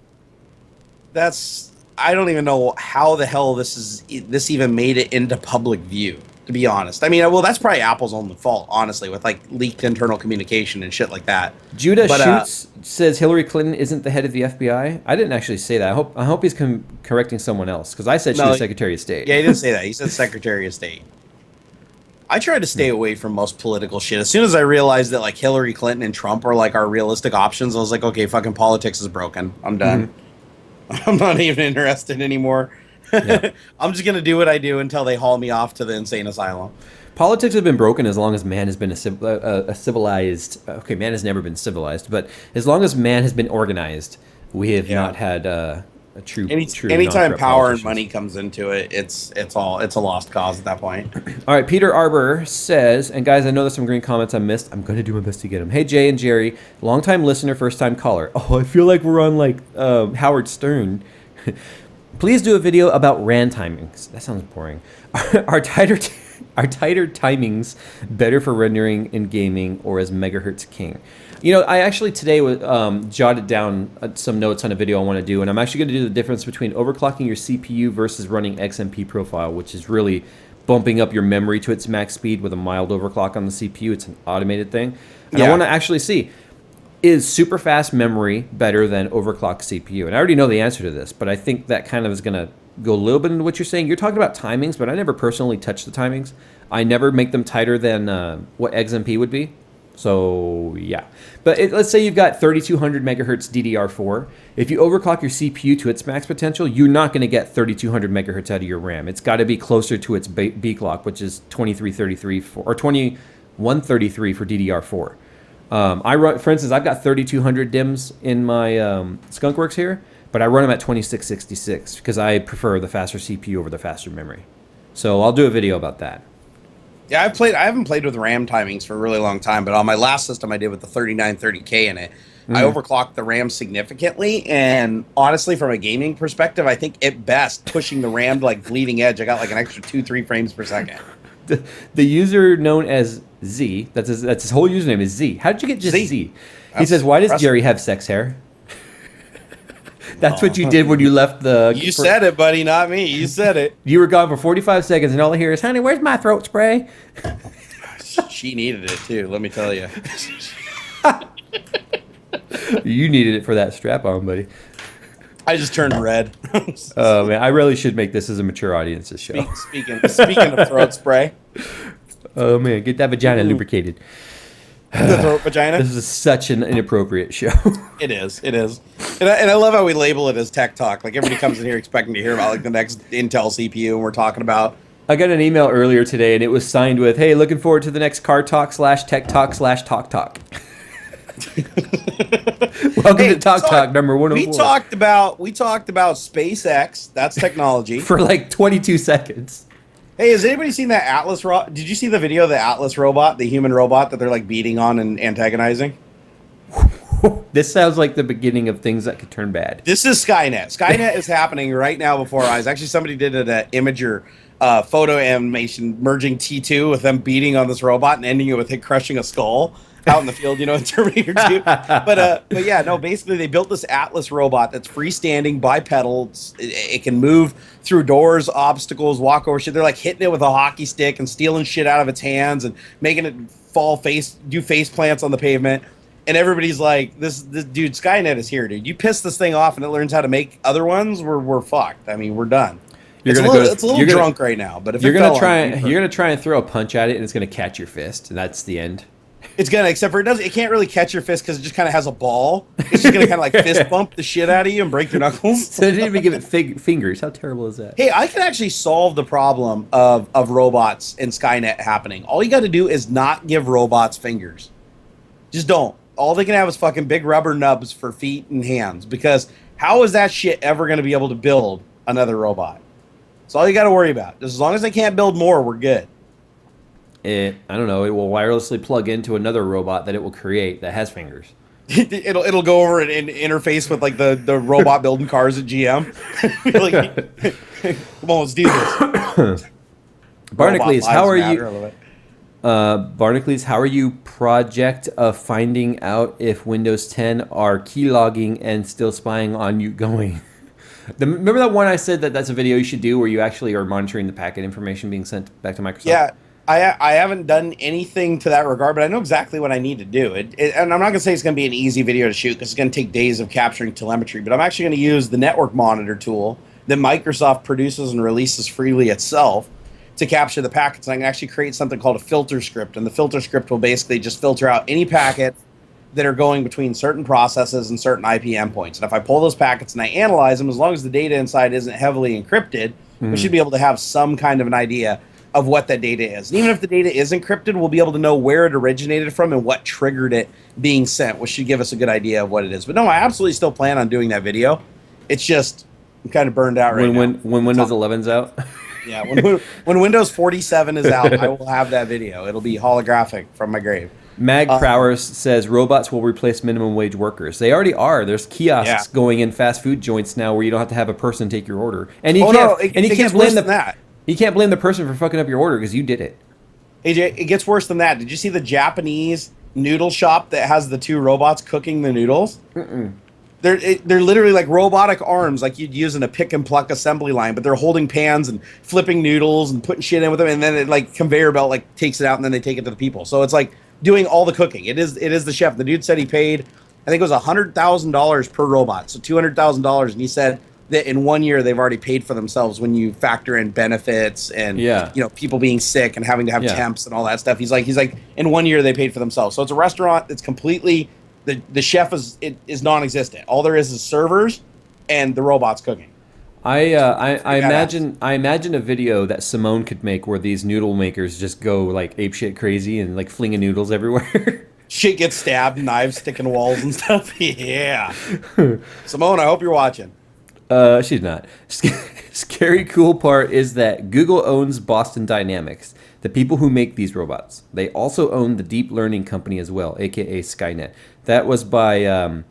I don't even know how the hell this even made it into public view, to be honest. I mean, well, that's probably Apple's own fault, honestly, with like leaked internal communication and shit like that. Judah Schutz says Hillary Clinton isn't the head of the FBI. I didn't actually say that. I hope he's correcting someone else, because I said she was Secretary of State. Yeah, he didn't say that. He said Secretary of State. I try to stay away from most political shit. As soon as I realized that like Hillary Clinton and Trump are like our realistic options, I was like, okay, fucking politics is broken. I'm done. I'm not even interested anymore. Yeah. I'm just gonna do what I do until they haul me off to the insane asylum. Politics have been broken as long as man has been a civilized. Okay, man has never been civilized, but as long as man has been organized, we have not had a true. Anytime power and money comes into it, it's a lost cause at that point. All right, Peter Arbor says, and guys, I know there's some green comments I missed. I'm going to do my best to get them. Hey, Jay and Jerry, longtime listener, first time caller. Oh, I feel like we're on like Howard Stern. Please do a video about RAN timings. That sounds boring. Are tighter timings better for rendering in gaming or as megahertz king? You know, I actually today jotted down some notes on a video I want to do, and I'm actually going to do the difference between overclocking your CPU versus running XMP profile, which is really bumping up your memory to its max speed with a mild overclock on the CPU. It's an automated thing. And I want to actually see, is super fast memory better than overclocked CPU? And I already know the answer to this, but I think that kind of is going to go a little bit into what you're saying. You're talking about timings, but I never personally touch the timings. I never make them tighter than what XMP would be. So, yeah. But let's say you've got 3200 megahertz DDR4. If you overclock your CPU to its max potential, you're not going to get 3200 megahertz out of your RAM. It's got to be closer to its B clock, which is 2333 or 2133 for DDR4. I run, for instance, I've got 3200 DIMMs in my Skunkworks here, but I run them at 2666 because I prefer the faster CPU over the faster memory. So I'll do a video about that. Yeah, I haven't played with RAM timings for a really long time, but on my last system I did with the 3930K in it, I overclocked the RAM significantly, and honestly, from a gaming perspective, I think at best pushing the RAM to like bleeding edge, I got like an extra 2-3 frames per second. The user known as Z, that's his whole username is Z. How did you get just Z? He says, "Why does impressive. Jerry have sex hair?" That's what you did when you left the. You said it, buddy, not me. You said it. You were gone for 45 seconds, and all I hear is, "Honey, where's my throat spray?" She needed it too. Let me tell you. You needed it for that strap on, buddy. I just turned red. Oh man, I really should make this as a mature audience's show. Speaking of throat spray. Oh man, get that vagina lubricated. The throat vagina. This is such an inappropriate show. It is. And I love how we label it as tech talk. Like everybody comes in here expecting to hear about like the next Intel CPU, and we're talking about. I got an email earlier today, and it was signed with, "Hey, looking forward to the next car talk / tech talk / talk talk." Welcome to Talk number 104. We talked about SpaceX. That's technology For like 22 seconds. Hey, has anybody seen that Atlas robot? Did you see the video of the Atlas robot, the human robot that they're like beating on and antagonizing? This sounds like the beginning of things that could turn bad. This is Skynet. Skynet is happening right now before our eyes. Actually, somebody did an Imager photo animation merging T2 with them beating on this robot and ending it with it crushing a skull out in the field, in Terminator 2. But yeah, no, basically they built this Atlas robot that's freestanding, bipedal. It can move through doors, obstacles, walk over shit. They're like hitting it with a hockey stick and stealing shit out of its hands and making it do face plants on the pavement. And everybody's like, this dude, Skynet is here, dude. You piss this thing off and it learns how to make other ones, we're fucked. I mean, we're done. It's a little drunk right now, but if you're gonna try and throw a punch at it and it's gonna catch your fist, and that's the end. It's gonna, except for it can't really catch your fist because it just kind of has a ball. It's just gonna kind of like fist bump the shit out of you and break your knuckles. So they didn't even give it fingers. How terrible is that? Hey, I can actually solve the problem of robots and Skynet happening. All you got to do is not give robots fingers. Just don't. All they can have is fucking big rubber nubs for feet and hands, because how is that shit ever going to be able to build another robot? That's all you got to worry about. Just as long as they can't build more, we're good. I don't know. It will wirelessly plug into another robot that it will create that has fingers. It'll go over and interface with like the robot building cars at GM. Come on, let's do this. Barnacules, how are you? Barnacules, how are you? Project of finding out if Windows 10 are keylogging and still spying on you going. Remember that one I said that's a video you should do where you actually are monitoring the packet information being sent back to Microsoft? Yeah. I haven't done anything to that regard, but I know exactly what I need to do. And I'm not going to say it's going to be an easy video to shoot because it's going to take days of capturing telemetry, but I'm actually going to use the network monitor tool that Microsoft produces and releases freely itself to capture the packets. And I can actually create something called a filter script, and the filter script will basically just filter out any packet that are going between certain processes and certain IP endpoints. And if I pull those packets and I analyze them, as long as the data inside isn't heavily encrypted, we should be able to have some kind of an idea of what that data is. And even if the data is encrypted, we'll be able to know where it originated from and what triggered it being sent, which should give us a good idea of what it is. But no, I absolutely still plan on doing that video. It's just, I'm kind of burned out right now. When Windows 11's out? Yeah, when Windows 47 is out, I will have that video. It'll be holographic from my grave. Mag Prowers says robots will replace minimum wage workers. They already are. There's kiosks going in fast food joints now where you don't have to have a person take your order. And you can't blame that. You can't blame the person for fucking up your order because you did it. AJ, it gets worse than that. Did you see the Japanese noodle shop that has the two robots cooking the noodles? Mm-mm. They're literally like robotic arms, like you'd use in a pick and pluck assembly line, but they're holding pans and flipping noodles and putting shit in with them, and then it like conveyor belt like takes it out and then they take it to the people. So it's like doing all the cooking. It is the chef. The dude said he paid, I think it was $100,000 per robot, so $200,000, and he said that in 1 year they've already paid for themselves when you factor in benefits and people being sick and having to have temps and all that stuff. He's like in 1 year they paid for themselves. So it's a restaurant that's completely the chef is non-existent. All there is servers and the robots cooking. I imagine a video that Simone could make where these noodle makers just go like apeshit crazy and like flinging noodles everywhere. Shit gets stabbed, knives stick in walls and stuff. Yeah. Simone, I hope you're watching. She's not. Scary cool part is that Google owns Boston Dynamics, the people who make these robots. They also own the deep learning company as well, aka Skynet. That was by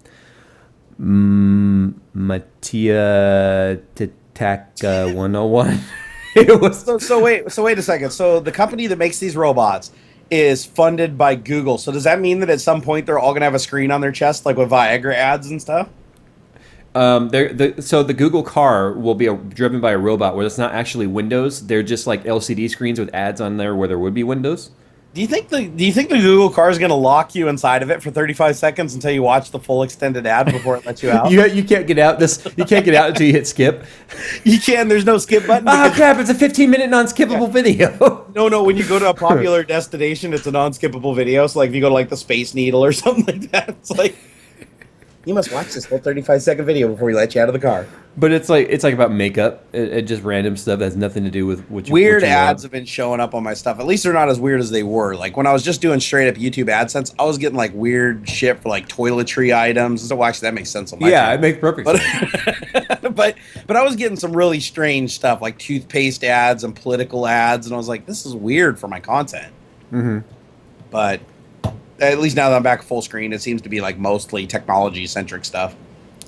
Mattia Titaka 101. It was so wait a second. So the company that makes these robots is funded by Google. So does that mean that at some point they're all going to have a screen on their chest, like with Viagra ads and stuff? So the Google car will be driven by a robot where it's not actually windows. They're just like LCD screens with ads on there where there would be windows. Do you think the Google car is going to lock you inside of it for 35 seconds until you watch the full extended ad before it lets you out? You can't get out you can't get out until you hit skip. You can. There's no skip button. Oh crap! It's a 15-minute non-skippable video. No. When you go to a popular destination, it's a non-skippable video. So like if you go to like the Space Needle or something like that, it's like you must watch this whole 35-second video before we let you out of the car. But it's like about makeup. It just random stuff that has nothing to do with what you weird what you ads want. have been showing up on my stuff. At least they're not as weird as they were. Like when I was just doing straight up YouTube AdSense, I was getting like weird shit for like toiletry items. So well, actually, that makes sense on my channel. It makes perfect sense. But I was getting some really strange stuff like toothpaste ads and political ads, and I was like, this is weird for my content. Mm-hmm. But at least now that I'm back full screen, it seems to be like mostly technology centric stuff.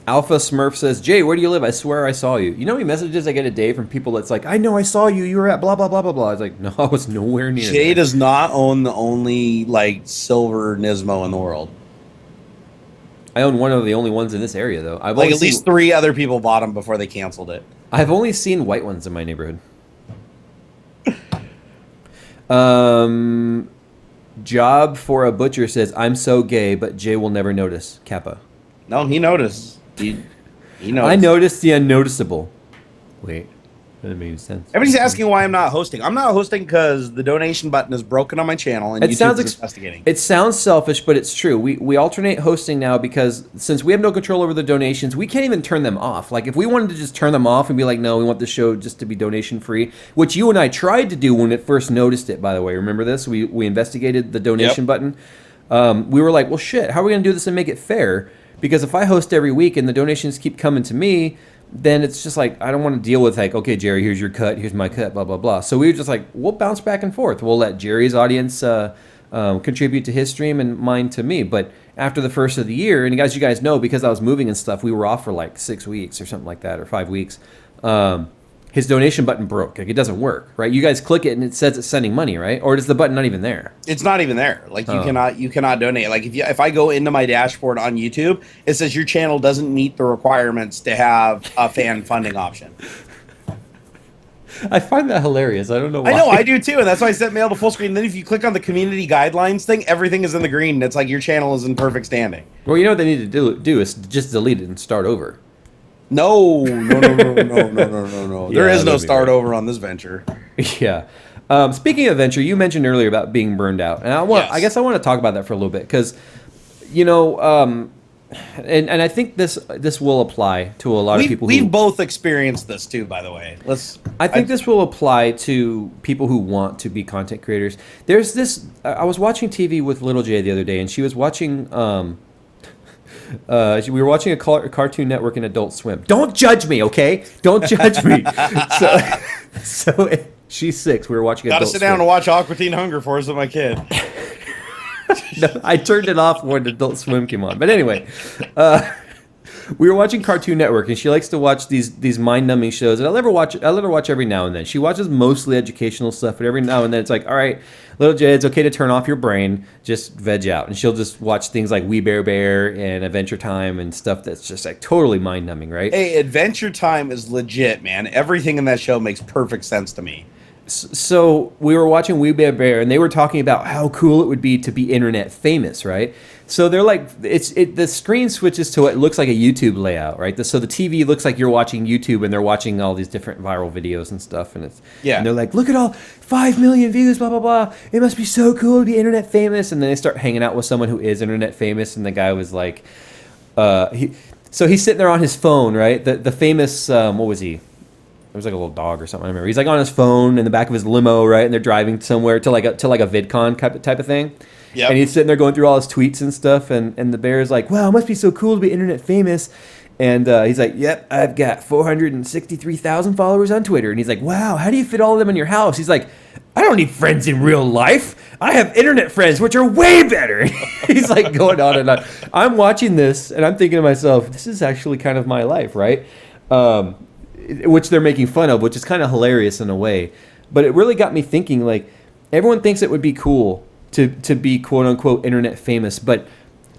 Alpha Smurf says, Jay, where do you live? I swear I saw you. You know how many messages I get a day from people that's like, I know I saw you. You were at blah, blah, blah, blah, blah. I was like, no, I was nowhere near Jay there. does not own the only like silver Nismo in the world. I own one of the only ones in this area, though. I've Like only at least 3 other people bought them before they canceled it. I've only seen white ones in my neighborhood. Job for a butcher says, I'm so gay, but Jay will never notice. Kappa. No, he noticed. He noticed. I noticed the unnoticeable. Wait, that doesn't make sense. Everybody's asking why I'm not hosting. I'm not hosting because the donation button is broken on my channel and YouTube is investigating. It sounds selfish, but it's true. We alternate hosting now because since we have no control over the donations, we can't even turn them off. Like if we wanted to just turn them off and be like, no, we want the show just to be donation free, which you and I tried to do when it first noticed it, by the way. Remember this? We investigated the donation button. We were like, well, shit, how are we going to do this and make it fair? Because if I host every week and the donations keep coming to me, then it's just like, I don't want to deal with like, okay, Jerry, here's your cut, here's my cut, blah, blah, blah. So we were just like, we'll bounce back and forth. We'll let Jerry's audience contribute to his stream and mine to me. But after the first of the year, and you guys know, because I was moving and stuff, we were off for like 6 weeks or something like that, or 5 weeks. His donation button broke. Like it doesn't work, right? You guys click it and it says it's sending money, right? Or is the button not even there? It's not even there. Like you cannot donate. Like if I go into my dashboard on YouTube, it says your channel doesn't meet the requirements to have a fan funding option. I find that hilarious. I don't know why. I know, I do too, and that's why I set mail to full screen. Then if you click on the community guidelines thing, everything is in the green. And it's like your channel is in perfect standing. Well, you know what they need to do is just delete it and start over. No. There is no start right. over on this venture. Yeah. Speaking of venture, you mentioned earlier about being burned out, and I guess I want to talk about that for a little bit because, you know, and I think this will apply to a lot of people. We've both experienced this too, by the way. I think this will apply to people who want to be content creators. There's this. I was watching TV with Little Jay the other day, and she was watching. We were watching a Cartoon Network and Adult Swim. Don't judge me, okay? Don't judge me. So she's 6. We were watching Adult Swim. Gotta sit down and watch Aqua Teen Hunger Force with my kid. No, I turned it off when Adult Swim came on. But anyway, we were watching Cartoon Network, and she likes to watch these mind-numbing shows. And I let her watch every now and then. She watches mostly educational stuff, but every now and then it's like, all right, Little Jay, it's okay to turn off your brain, just veg out. And she'll just watch things like We Bare Bear and Adventure Time and stuff that's just like totally mind-numbing, right? Hey, Adventure Time is legit, man. Everything in that show makes perfect sense to me. So we were watching We Bare Bear, and they were talking about how cool it would be to be internet famous, right? So they're like, the screen switches to what looks like a YouTube layout, right? So the TV looks like you're watching YouTube, and they're watching all these different viral videos and stuff, and and they're like, look at all 5 million views, blah blah blah. It must be so cool to be internet famous. And then they start hanging out with someone who is internet famous, and the guy was like, he's sitting there on his phone, right? The famous what was he? It was like a little dog or something. I remember. He's like on his phone in the back of his limo, right? And they're driving somewhere to like a VidCon type of thing. Yep. And he's sitting there going through all his tweets and stuff. And the bear's like, wow, it must be so cool to be internet famous. And he's like, yep, I've got 463,000 followers on Twitter. And he's like, wow, how do you fit all of them in your house? He's like, I don't need friends in real life. I have internet friends, which are way better. He's like going on and on. I'm watching this and I'm thinking to myself, this is actually kind of my life, right? Which they're making fun of, which is kind of hilarious in a way. But it really got me thinking, like, everyone thinks it would be cool to be quote unquote internet famous. But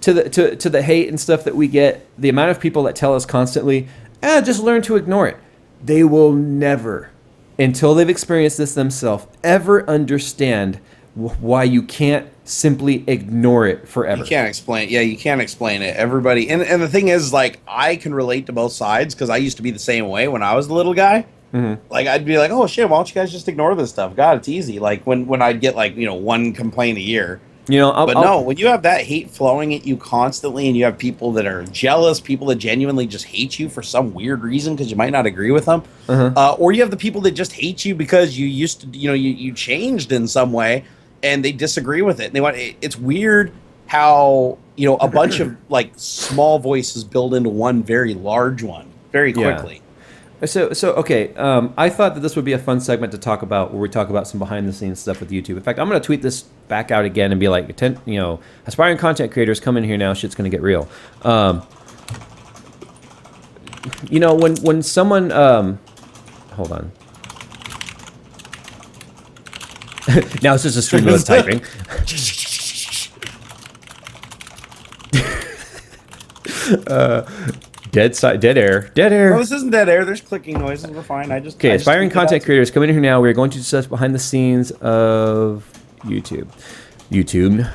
to the hate and stuff that we get, the amount of people that tell us constantly, just learn to ignore it. They will never, until they've experienced this themselves, ever understand why you can't simply ignore it forever. You can't explain it. Yeah, you can't explain it. Everybody, and the thing is, like, I can relate to both sides because I used to be the same way when I was the little guy. Mm-hmm. Like, I'd be like, oh shit, why don't you guys just ignore this stuff? God, it's easy. Like when I'd get like, one complaint a year. No, when you have that hate flowing at you constantly, and you have people that are jealous, people that genuinely just hate you for some weird reason because you might not agree with them, or you have the people that just hate you because you used to, you changed in some way, and they disagree with it. And they want. It's weird how a bunch of like small voices build into one very large one very quickly. Yeah. So okay. I thought that this would be a fun segment to talk about, where we talk about some behind the scenes stuff with YouTube. In fact, I'm going to tweet this back out again and be like, aspiring content creators, come in here now. Shit's going to get real. When someone, hold on. Now it's just a stream of typing. Dead air. No, this isn't dead air. There's clicking noises. We're fine. Aspiring content creators, come in here now. We're going to discuss behind the scenes of YouTube. There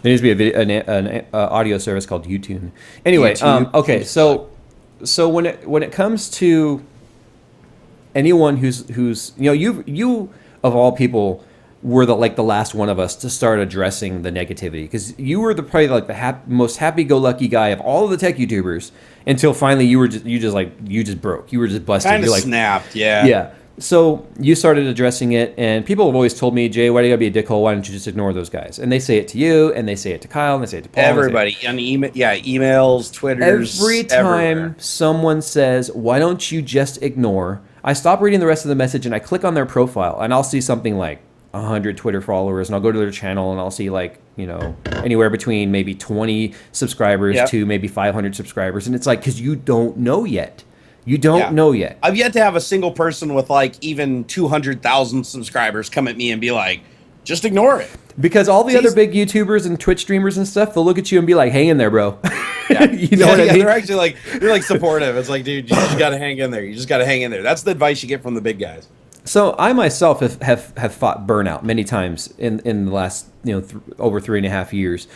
needs to be an audio service called YouTube. Anyway, okay. So when it comes to anyone who's you of all people were the last one of us to start addressing the negativity, because you were probably the most happy-go-lucky guy of all of the tech YouTubers until finally you just broke. You were just busted. Kind of snapped, yeah. Yeah. So you started addressing it, and people have always told me, Jay, why do you gotta be a dickhole? Why don't you just ignore those guys? And they say it to you, and they say it to Kyle, and they say it to Paul. Everybody on emails, Twitters. Every time everywhere. Someone says, why don't you just ignore? I stop reading the rest of the message and I click on their profile, and I'll see something like 100 Twitter followers, and I'll go to their channel and I'll see anywhere between maybe 20 subscribers to maybe 500 subscribers, and it's like, because you don't know yet. You don't know yet. I've yet to have a single person with even 200,000 subscribers come at me and be like, just ignore it. Because all the other big YouTubers and Twitch streamers and stuff, they'll look at you and be like, hang in there, bro. Yeah. What I mean? They're actually they're supportive. It's like, dude, you just got to hang in there. You just got to hang in there. That's the advice you get from the big guys. So I myself have fought burnout many times in the last over 3.5 years,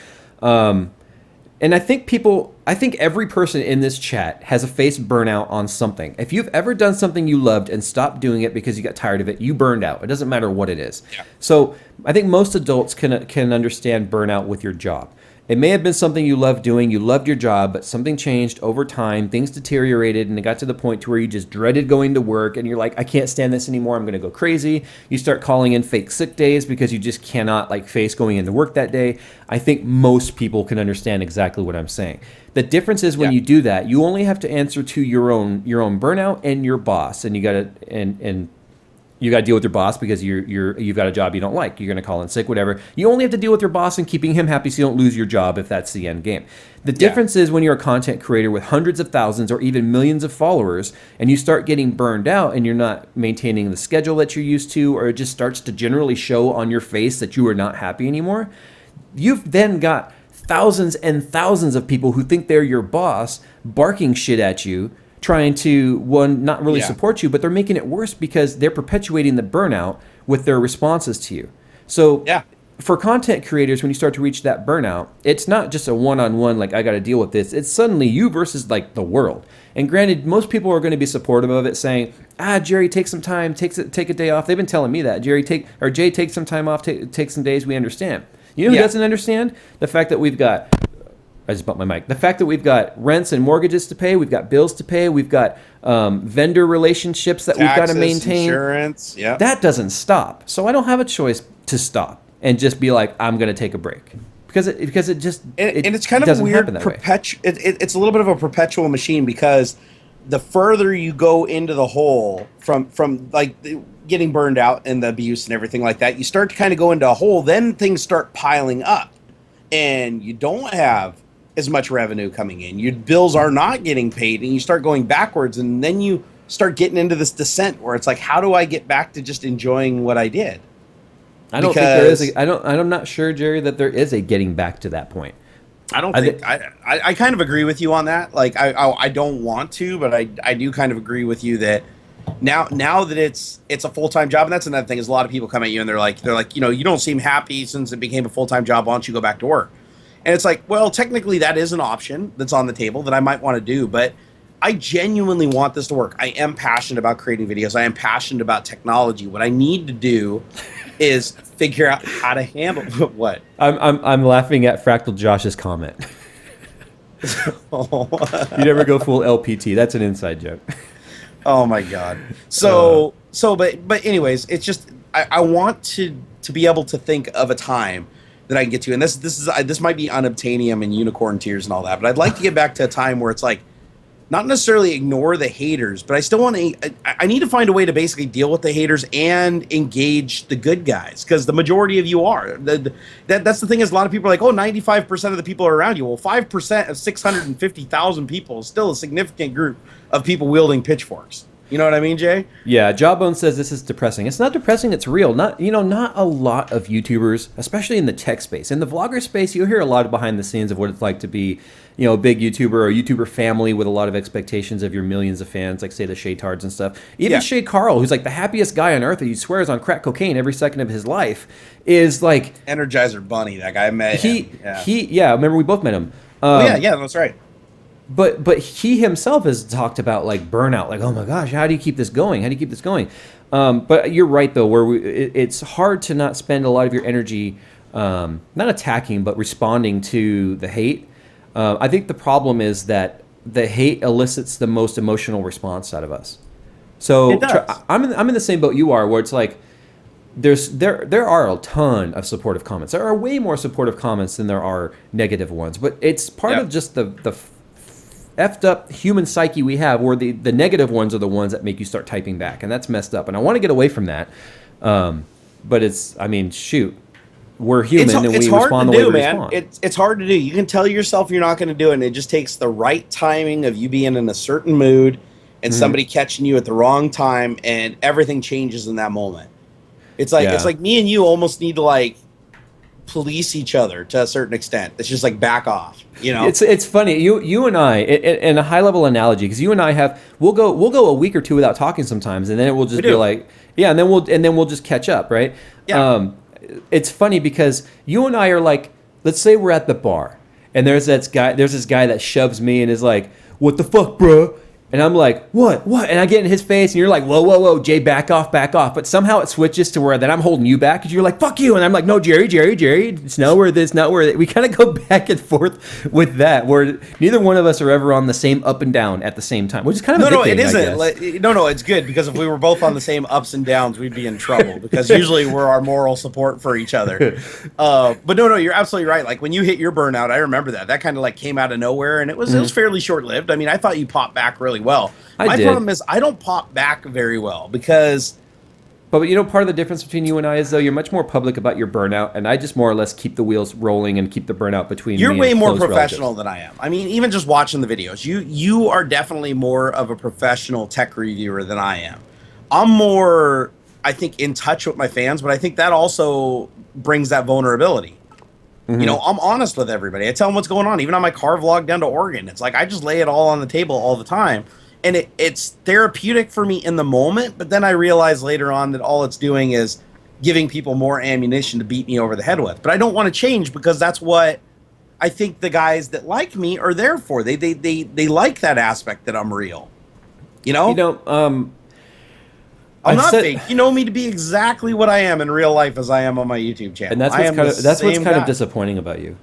and I think every person in this chat has faced burnout on something. If you've ever done something you loved and stopped doing it because you got tired of it, you burned out. It doesn't matter what it is. Yeah. So I think most adults can understand burnout with your job. It may have been something you loved doing, you loved your job, but something changed over time, things deteriorated, and it got to the point to where you just dreaded going to work, and you're like, I can't stand this anymore, I'm going to go crazy. You start calling in fake sick days because you just cannot face going into work that day. I think most people can understand exactly what I'm saying. The difference is when you do that, you only have to answer to your own burnout and your boss, and you got to you got to deal with your boss because you've got a job you don't like. You're going to call in sick, whatever. You only have to deal with your boss and keeping him happy so you don't lose your job if that's the end game. The difference is when you're a content creator with hundreds of thousands or even millions of followers, and you start getting burned out and you're not maintaining the schedule that you're used to, or it just starts to generally show on your face that you are not happy anymore, you've then got thousands and thousands of people who think they're your boss barking shit at you, trying to, not really support you, but they're making it worse because they're perpetuating the burnout with their responses to you. So for content creators, when you start to reach that burnout, it's not just a one-on-one, I got to deal with this. It's suddenly you versus the world. And granted, most people are going to be supportive of it, saying, Jerry, take some time, take a day off. They've been telling me that. Jay, take some time off, take some days, we understand. You know who doesn't understand? The fact that we've got... I just bumped my mic. The fact that we've got rents and mortgages to pay, we've got bills to pay, we've got vendor relationships that we've got to maintain. Insurance, that doesn't stop. So I don't have a choice to stop and just be like, I'm going to take a break. Because it just it's kind of a weird it's a little bit of a perpetual machine, because the further you go into the hole from getting burned out and the abuse and everything like that, you start to kind of go into a hole, then things start piling up and you don't have as much revenue coming in. Your bills are not getting paid, and you start going backwards, and then you start getting into this descent where it's like, how do I get back to just enjoying what I did? I don't think there is. I'm not sure, Jerry, that there is a getting back to that point. I don't think I kind of agree with you on that. Like I don't want to, but I do kind of agree with you that now that it's a full-time job, and that's another thing is a lot of people come at you and they're like, you don't seem happy since it became a full-time job. Why don't you go back to work? And it's like, well, technically that is an option that's on the table that I might want to do, but I genuinely want this to work. I am passionate about creating videos. I am passionate about technology. What I need to do is figure out how to handle what. I'm laughing at Fractal Josh's comment. You never go full LPT. That's an inside joke. Oh my god. But anyways, it's just I want to be able to think of a time that I can get to, and this might be unobtainium and unicorn tears and all that, but I'd like to get back to a time where it's like not necessarily ignore the haters, but I still want to. I need to find a way to basically deal with the haters and engage the good guys, because the majority of you are. That's the thing is a lot of people are like, oh, 95% of the people are around you. Well, 5% of 650,000 people is still a significant group of people wielding pitchforks. You know what I mean, Jay? Yeah, Jawbone says this is depressing. It's not depressing, it's real. Not a lot of YouTubers, especially in the tech space. In the vlogger space, you hear a lot behind the scenes of what it's like to be, a big YouTuber or a YouTuber family with a lot of expectations of your millions of fans, like say the Shaytards and stuff. Even Shay Carl, who's like the happiest guy on earth, he swears on crack cocaine every second of his life, is like Energizer Bunny. That guy I met him. Remember we both met him. That's right. But he himself has talked about like burnout, like, oh my gosh, how do you keep this going? How do you keep this going? But you're right though, where it's hard to not spend a lot of your energy not attacking but responding to the hate. I think the problem is that the hate elicits the most emotional response out of us. So I'm in the same boat you are, where it's like there are a ton of supportive comments. There are way more supportive comments than there are negative ones, but it's part of just the effed up human psyche we have, where the negative ones are the ones that make you start typing back, and that's messed up. And I want to get away from that, but shoot, we're human and we respond the way we respond. It's hard to do. You can tell yourself you're not going to do it, and it just takes the right timing of you being in a certain mood and somebody catching you at the wrong time, and everything changes in that moment. It's like me and you almost need to like police each other to a certain extent. It's just like back off, It's funny. You and I, in a high level analogy, because you and I we'll go a week or two without talking sometimes, and then it will just be like, and then we'll just catch up, right? Yeah. It's funny because you and I are like, let's say we're at the bar, and there's this guy that shoves me and is like, "What the fuck, bro?" And I'm like, what? And I get in his face, and you're like, whoa, Jay, back off. But somehow it switches to where then I'm holding you back, because you're like, fuck you. And I'm like, no, Jerry, it's not where this, not where that. We kind of go back and forth with that, where neither one of us are ever on the same up and down at the same time, which is kind of a good thing, it isn't. No, it's good, because if we were both on the same ups and downs, we'd be in trouble, because usually we're our moral support for each other. But no, you're absolutely right. Like when you hit your burnout, I remember that kind of like came out of nowhere, and it was fairly short lived. I mean, I thought you popped back really well. My problem is I don't pop back very well, because... But part of the difference between you and I is, though, you're much more public about your burnout, and I just more or less keep the wheels rolling and keep the burnout between me and You're way more professional relatives. than I am. I mean, even just watching the videos, you are definitely more of a professional tech reviewer than I am. I'm more, I think, in touch with my fans, but I think that also brings that vulnerability. I'm honest with everybody. I tell them what's going on. Even on my car vlog down to Oregon, it's like I just lay it all on the table all the time. And it's therapeutic for me in the moment, but then I realize later on that all it's doing is giving people more ammunition to beat me over the head with. But I don't want to change, because that's what I think the guys that like me are there for. They like that aspect that I'm real. I'm not fake. You know me to be exactly what I am in real life as I am on my YouTube channel. And that's what's kind of disappointing about you.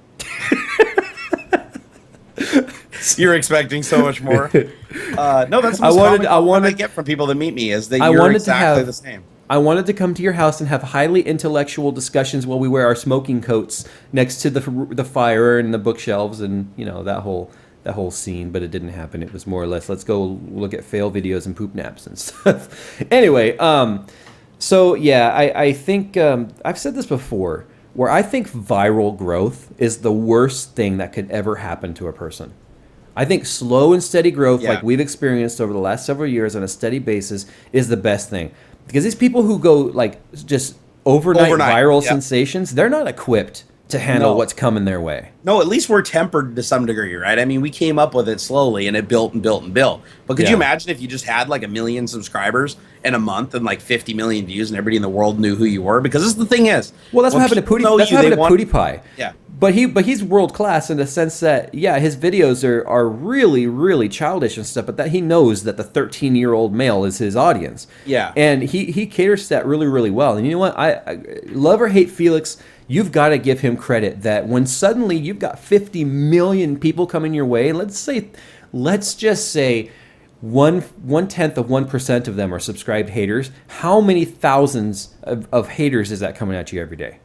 You're expecting so much more. No, that's the most common I get from people that meet me, is that you're exactly the same. I wanted to come to your house and have highly intellectual discussions while we wear our smoking coats next to the fire and the bookshelves and that whole scene, but it didn't happen. It was more or less, let's go look at fail videos and poop naps and stuff. Anyway, so yeah, I think I've said this before, where I think viral growth is the worst thing that could ever happen to a person. I think slow and steady growth, like we've experienced over the last several years on a steady basis, is the best thing. Because these people who go like just overnight viral yeah. sensations, they're not equipped to handle No. what's coming their way. No, at least we're tempered to some degree, right? I mean, we came up with it slowly and it built and built and built. But could you imagine if you just had like 1 million subscribers in a month and like 50 million views and everybody in the world knew who you were? Because this is the thing is, well, that's what happened to Pootie. That's what happened to PewDiePie. Yeah. But he's world class in the sense that his videos are really, really childish and stuff, but that he knows that the 13-year-old male is his audience. Yeah. And he caters to that really, really well. And you know what? I love or hate Felix, you've got to give him credit that when suddenly you've got 50 million people coming your way, let's just say 1/10 of 1% of them are subscribed haters. How many thousands of haters is that coming at you every day?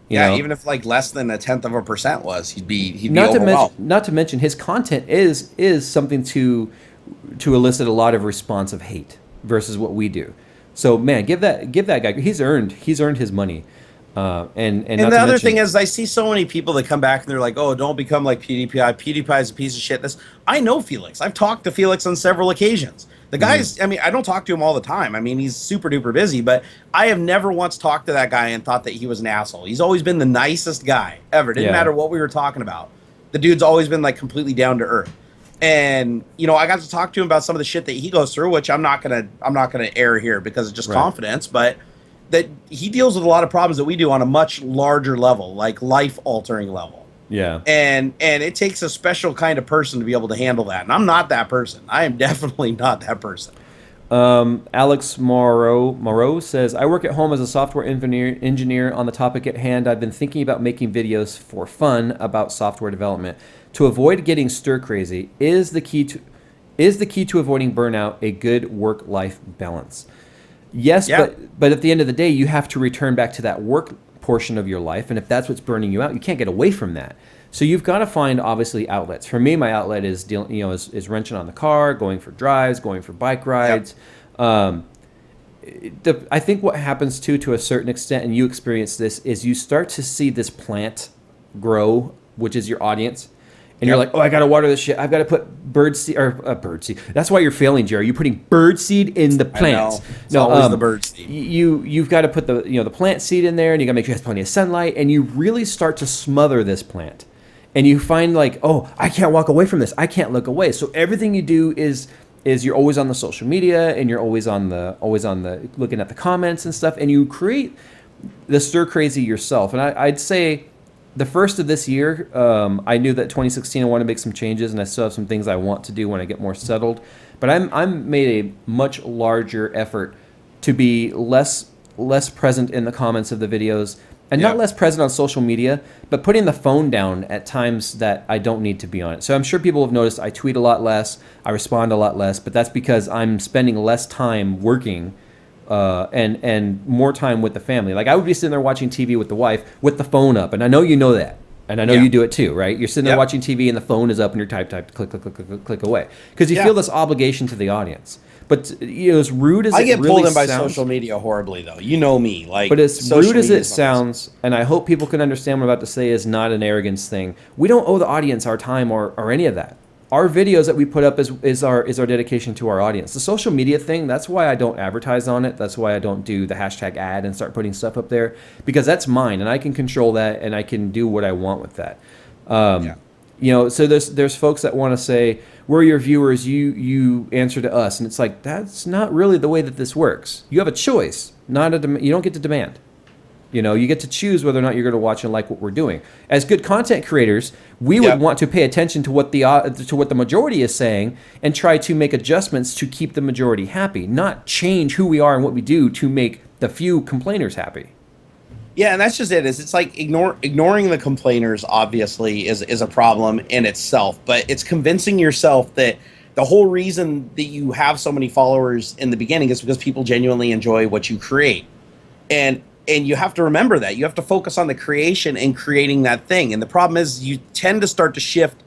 You know? Even if like less than 1/10% was, he'd be not overwhelmed. Not to mention his content is something to elicit a lot of response of hate versus what we do. So man, give that guy, he's earned his money. And the other thing is, I see so many people that come back and they're like, "Oh, don't become like PewDiePie. PewDiePie is a piece of shit." I know Felix. I've talked to Felix on several occasions. The guy's, I mean, I don't talk to him all the time. I mean, he's super duper busy, but I have never once talked to that guy and thought that he was an asshole. He's always been the nicest guy ever. Didn't matter what we were talking about. The dude's always been like completely down to earth. And I got to talk to him about some of the shit that he goes through, which I'm not gonna air here because it's just confidence, but that he deals with a lot of problems that we do on a much larger level, like life-altering level. Yeah. And it takes a special kind of person to be able to handle that. And I'm not that person. I am definitely not that person. Alex Moreau says, I work at home as a software engineer. On the topic at hand, I've been thinking about making videos for fun about software development. To avoid getting stir crazy, is the key to avoiding burnout a good work-life balance? Yes, but at the end of the day, you have to return back to that work portion of your life, and if that's what's burning you out, you can't get away from that. So you've got to find obviously outlets. For me, my outlet is is wrenching on the car, going for drives, going for bike rides. I think what happens to a certain extent, and you experience this, is you start to see this plant grow, which is your audience. And you're like, oh, I got to water this shit. I've got to put bird seed. That's why you're failing, Jerry. You're putting bird seed in the plants. I know. It's always the bird seed. You've got to put the plant seed in there, and you got to make sure it has plenty of sunlight. And you really start to smother this plant. And you find like, oh, I can't walk away from this. I can't look away. So everything you do is you're always on the social media, and you're always on the looking at the comments and stuff. And you create the stir crazy yourself. And I'd say, the first of this year, I knew that 2016 I want to make some changes, and I still have some things I want to do when I get more settled. But I'm made a much larger effort to be less present in the comments of the videos, and not less present on social media, but putting the phone down at times that I don't need to be on it. So I'm sure people have noticed I tweet a lot less, I respond a lot less, but that's because I'm spending less time working and more time with the family. Like I would be sitting there watching TV with the wife with the phone up, and I know you know that, and I know you do it too, right? You're sitting there watching TV and the phone is up, and you're type, click away, because you feel this obligation to the audience. But as rude as I get really pulled in by sounds, social media horribly, though. You know me, like. But as rude as it sounds, and I hope people can understand what I'm about to say is not an arrogance thing. We don't owe the audience our time or any of that. Our videos that we put up is our dedication to our audience. The social media thing, that's why I don't advertise on it. That's why I don't do the hashtag ad and start putting stuff up there, because that's mine and I can control that and I can do what I want with that. So there's folks that want to say, we're your viewers, you answer to us, and it's like, that's not really the way that this works. You have a choice, you don't get to demand. You get to choose whether or not you're going to watch and like what we're doing. As good content creators, we would want to pay attention to what the majority is saying and try to make adjustments to keep the majority happy, not change who we are and what we do to make the few complainers happy. Yeah, and that's just it. It's like ignoring the complainers obviously is a problem in itself, but it's convincing yourself that the whole reason that you have so many followers in the beginning is because people genuinely enjoy what you create. And you have to remember that. You have to focus on the creation and creating that thing. And the problem is you tend to start to shift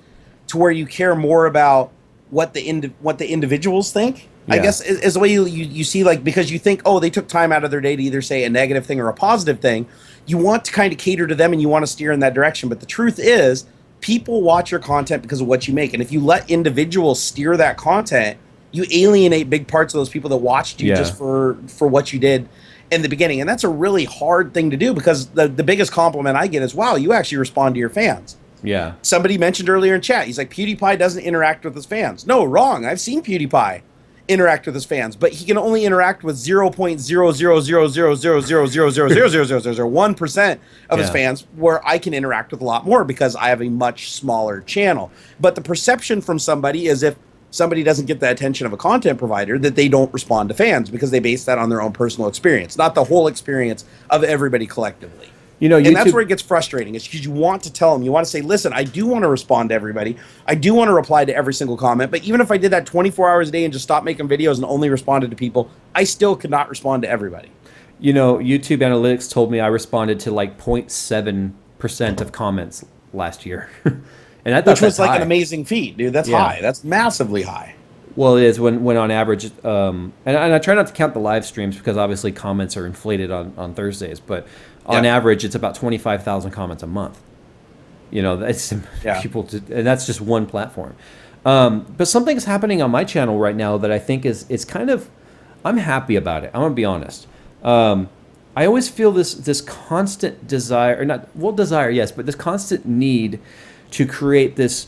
to where you care more about what the individuals think. I guess is the way you see, like, because you think, oh, they took time out of their day to either say a negative thing or a positive thing. You want to kind of cater to them and you want to steer in that direction. But the truth is, people watch your content because of what you make. And if you let individuals steer that content, you alienate big parts of those people that watched you just for what you did. in the beginning. And that's a really hard thing to do, because the biggest compliment I get is, wow, you actually respond to your fans. Yeah. Somebody mentioned earlier in chat, he's like, PewDiePie doesn't interact with his fans. No, wrong. I've seen PewDiePie interact with his fans, but he can only interact with 0.0000000000001% of his fans, where I can interact with a lot more because I have a much smaller channel. But the perception from somebody is, if somebody doesn't get the attention of a content provider, that they don't respond to fans, because they base that on their own personal experience, not the whole experience of everybody collectively. You know, and that's where it gets frustrating, is because you want to tell them, you want to say, listen, I do want to respond to everybody. I do want to reply to every single comment. But even if I did that 24 hours a day and just stopped making videos and only responded to people, I still could not respond to everybody. You know, YouTube analytics told me I responded to like 0.7% of comments last year. And I thought Which was like high. an amazing feat, dude. That's high. That's massively high. Well, it is when on average, and I try not to count the live streams, because obviously comments are inflated on Thursdays, but on average, it's about 25,000 comments a month. You know, that's people, and that's just one platform. But something's happening on my channel right now that I think is kind of, I'm happy about it. I'm gonna be honest. I always feel this constant desire, or not, well, desire, yes, but this constant need to create this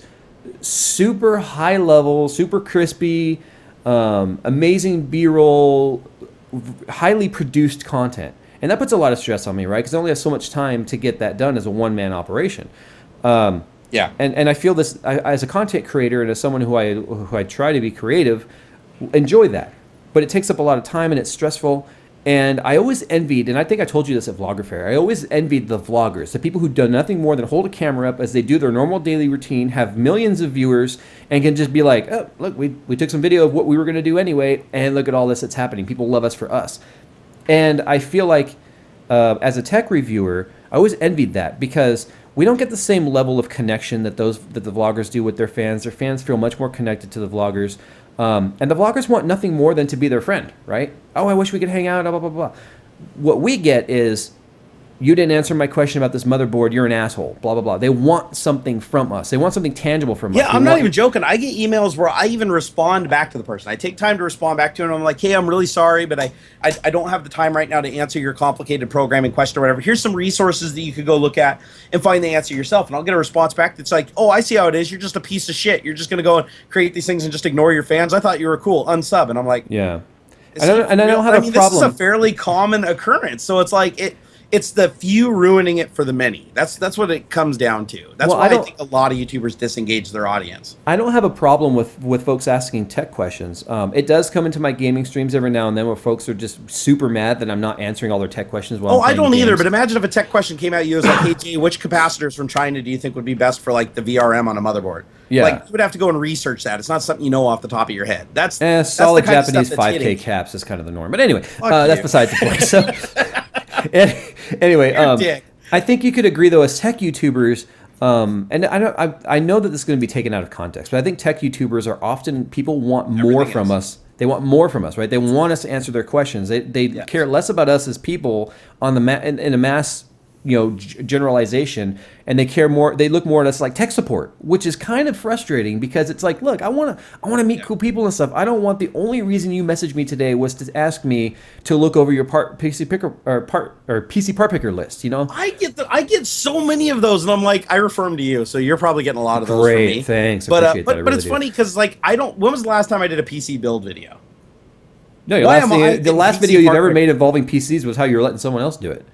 super high level, super crispy, amazing B-roll, highly produced content. And that puts a lot of stress on me, right? Because I only have so much time to get that done as a one-man operation. And I feel this, as a content creator and as someone who I try to be creative, enjoy that. But it takes up a lot of time and it's stressful. And I always envied, and I think I told you this at Vlogger Fair, I always envied the vloggers, the people who do nothing more than hold a camera up as they do their normal daily routine, have millions of viewers, and can just be like, oh, look, we took some video of what we were going to do anyway, and look at all this that's happening. People love us for us. And I feel like, as a tech reviewer, I always envied that, because we don't get the same level of connection that the vloggers do with their fans. Their fans feel much more connected to the vloggers. And the vloggers want nothing more than to be their friend, right? Oh, I wish we could hang out, blah, blah, blah, blah. What we get is, you didn't answer my question about this motherboard, you're an asshole, blah, blah, blah. They want something from us. They want something tangible from us. Yeah, I'm not even joking. I get emails where I even respond back to the person. I take time to respond back to them. I'm like, hey, I'm really sorry, but I don't have the time right now to answer your complicated programming question or whatever. Here's some resources that you could go look at and find the answer yourself. And I'll get a response back that's like, oh, I see how it is. You're just a piece of shit. You're just going to go and create these things and just ignore your fans. I thought you were cool. Unsub. And I'm like, yeah. I don't have a problem. This is a fairly common occurrence. So it's like, it's the few ruining it for the many. That's what it comes down to. That's why I think a lot of YouTubers disengage their audience. I don't have a problem with folks asking tech questions. It does come into my gaming streams every now and then where folks are just super mad that I'm not answering all their tech questions while I'm playing I don't games. either, but imagine if a tech question came at you as like, hey, Jay, which capacitors from China do you think would be best for like the VRM on a motherboard? Yeah. Like, you would have to go and research that. It's not something you know off the top of your head. That's solid the kind Japanese of stuff 5K caps is kind of the norm. But anyway, that's besides the point. So anyway, I think you could agree though, as tech YouTubers, and I know that this is going to be taken out of context, but I think tech YouTubers are often, people want more from us. They want more from us, right? They want us to answer their questions. They care less about us as people on the in a mass, generalization, and they care more. They look more at us like tech support, which is kind of frustrating, because it's like, look, I want to meet cool people and stuff. I don't want the only reason you messaged me today was to ask me to look over your PC part picker list. I get so many of those, and I'm like, I refer them to you, so you're probably getting a lot of those. Great, from me. Thanks. But it's funny because like when was the last time I did a PC build video? No, the last video you've ever made involving PCs was how you were letting someone else do it.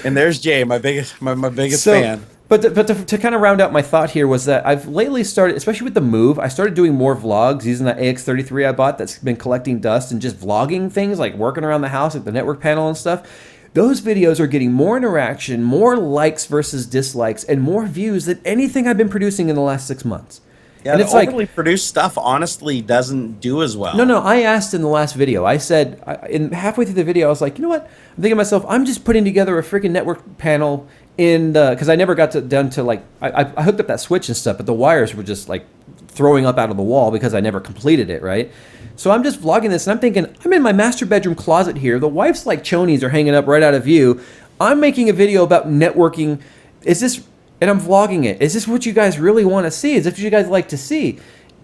And there's Jay, my biggest fan. But to kind of round out my thought here was that I've lately started, especially with the move, I started doing more vlogs using that AX33 I bought that's been collecting dust, and just vlogging things like working around the house at the network panel and stuff. Those videos are getting more interaction, more likes versus dislikes, and more views than anything I've been producing in the last 6 months. Yeah, and it's overly produced stuff honestly doesn't do as well. No, I asked in the last video. I said, halfway through the video, I was like, you know what? I'm thinking to myself, I'm just putting together a freaking network panel because I never got down to like, I hooked up that switch and stuff, but the wires were just like throwing up out of the wall because I never completed it, right? So I'm just vlogging this, and I'm thinking, I'm in my master bedroom closet here. The wife's like chonies are hanging up right out of view. I'm making a video about networking. And I'm vlogging it. Is this what you guys really want to see? Is this what you guys like to see?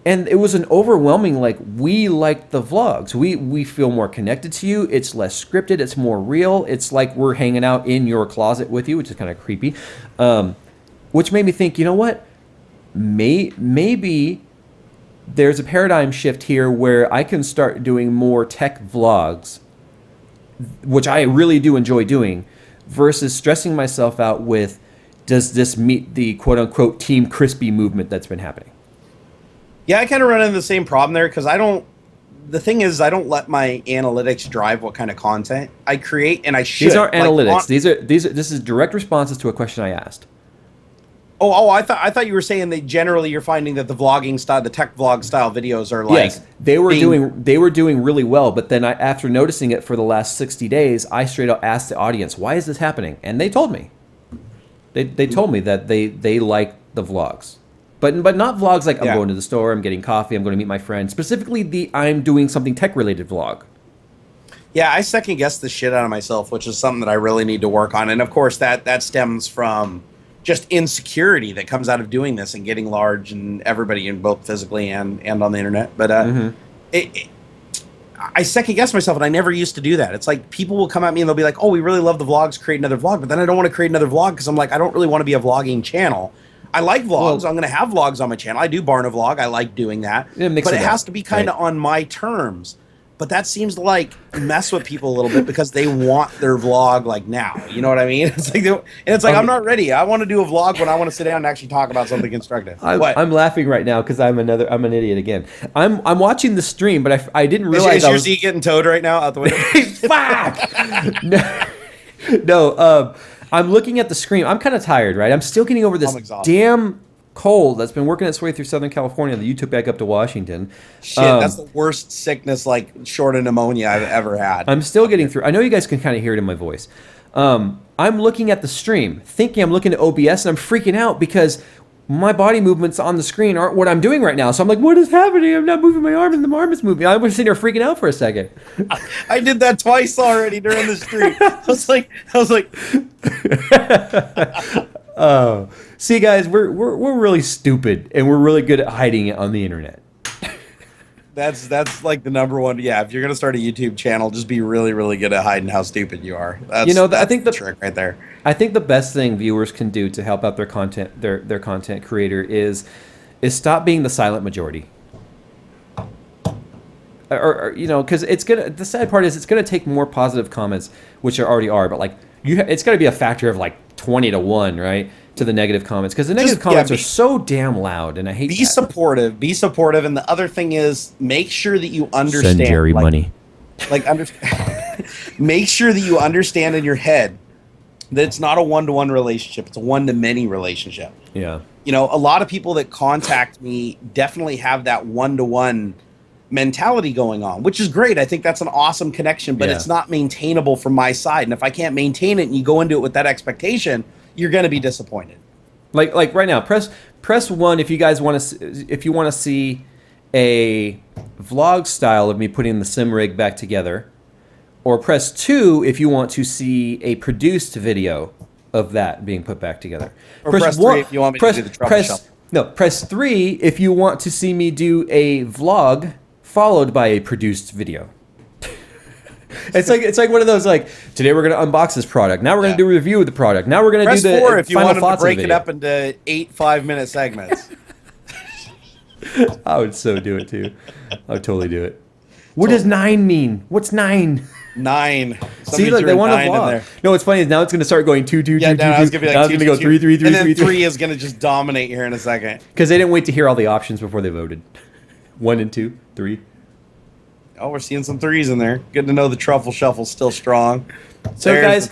And it was an overwhelming, like, we like the vlogs. We feel more connected to you. It's less scripted. It's more real. It's like we're hanging out in your closet with you, which is kind of creepy. Which made me think, you know what? Maybe there's a paradigm shift here where I can start doing more tech vlogs, which I really do enjoy doing, versus stressing myself out with, does this meet the quote-unquote Team Crispy movement that's been happening? Yeah, I kind of run into the same problem there because the thing is, I don't let my analytics drive what kind of content I create, and I should. These aren't analytics. This is direct responses to a question I asked. I thought you were saying that generally you're finding that the vlogging style, the tech vlog style videos are like, yes, they were doing really well, but then after noticing it for the last 60 days, I straight up asked the audience, why is this happening? And they told me. They told me that they like the vlogs. But not vlogs like I'm going to the store, I'm getting coffee, I'm going to meet my friend. Specifically the I'm doing something tech related vlog. Yeah, I second guess the shit out of myself, which is something that I really need to work on. And of course that stems from just insecurity that comes out of doing this and getting large and everybody in both physically and on the internet. But I second guess myself, and I never used to do that. It's like people will come at me and they'll be like, oh, we really love the vlogs, create another vlog. But then I don't want to create another vlog because I'm like, I don't really want to be a vlogging channel. I like vlogs. I'm going to have vlogs on my channel. I do Barna vlog. I like doing that. But it has to be kind of on my terms. But that seems to like mess with people a little bit because they want their vlog like now. You know what I mean? It's like I'm not ready. I want to do a vlog when I want to sit down and actually talk about something constructive. I'm laughing right now because I'm an idiot again. I'm watching the stream, but I didn't realize is your Z getting towed right now out the window? Fuck! No. I'm looking at the screen. I'm kind of tired, right? I'm still getting over this damn cold that's been working its way through Southern California that you took back up to Washington. Shit, that's the worst sickness, like short of pneumonia, I've ever had. I'm still getting through. I know you guys can kind of hear it in my voice. I'm looking at the stream, thinking I'm looking at OBS, and I'm freaking out because my body movements on the screen aren't what I'm doing right now. So I'm like, what is happening? I'm not moving my arm, and the arm is moving. I was sitting there freaking out for a second. I did that twice already during the stream. I was like. Oh, see, guys, we're really stupid, and we're really good at hiding it on the internet. That's like the number one. Yeah, if you're gonna start a YouTube channel, just be really, really good at hiding how stupid you are. That's, I think the trick right there. I think the best thing viewers can do to help out their content creator is stop being the silent majority. Or because the sad part is it's gonna take more positive comments, which there already are, but like it's gotta be a factor of like 20-1, right, to the negative comments, because the negative comments are so damn loud, and I hate. Be supportive, and the other thing is make sure that you understand. Send Jerry money. Make sure that you understand in your head that it's not a one-to-one relationship; it's a one-to-many relationship. Yeah. A lot of people that contact me definitely have that one-to-one mentality going on, which is great. I think that's an awesome connection, but it's not maintainable from my side. And if I can't maintain it and you go into it with that expectation, you're going to be disappointed. Like right now, press 1 if you guys want to see a vlog style of me putting the sim rig back together, or press 2 if you want to see a produced video of that being put back together. Or press 3 if you want me to do the truffle shuffle. No, press 3 if you want to see me do a vlog followed by a produced video. It's like one of those, like, today we're going to unbox this product. Now we're going to do a review of the product. Now we're going to do the 4 if you final want to break video. it up into 8 5-minute segments. I would so do it too. I would totally do it. What does 9 mean? What's 9? 9. See, look, they want to vlog. No, what's funny is now it's going to start going 2, 2, 2, 2, 2. Now it's going to go 3, 3, 3, and then 3, 3 is going to just dominate here in a second. Because they didn't wait to hear all the options before they voted. 1 and 2, 3. Oh, we're seeing some 3s in there. Good to know the truffle shuffle's still strong. So guys,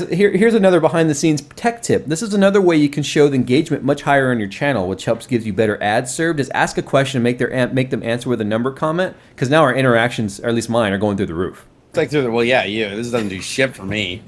here's another behind the scenes tech tip. This is another way you can show the engagement much higher on your channel, which helps gives you better ads served. Is ask a question and make them answer with a number comment, because now our interactions, or at least mine, are going through the roof. It's like this doesn't do shit for me.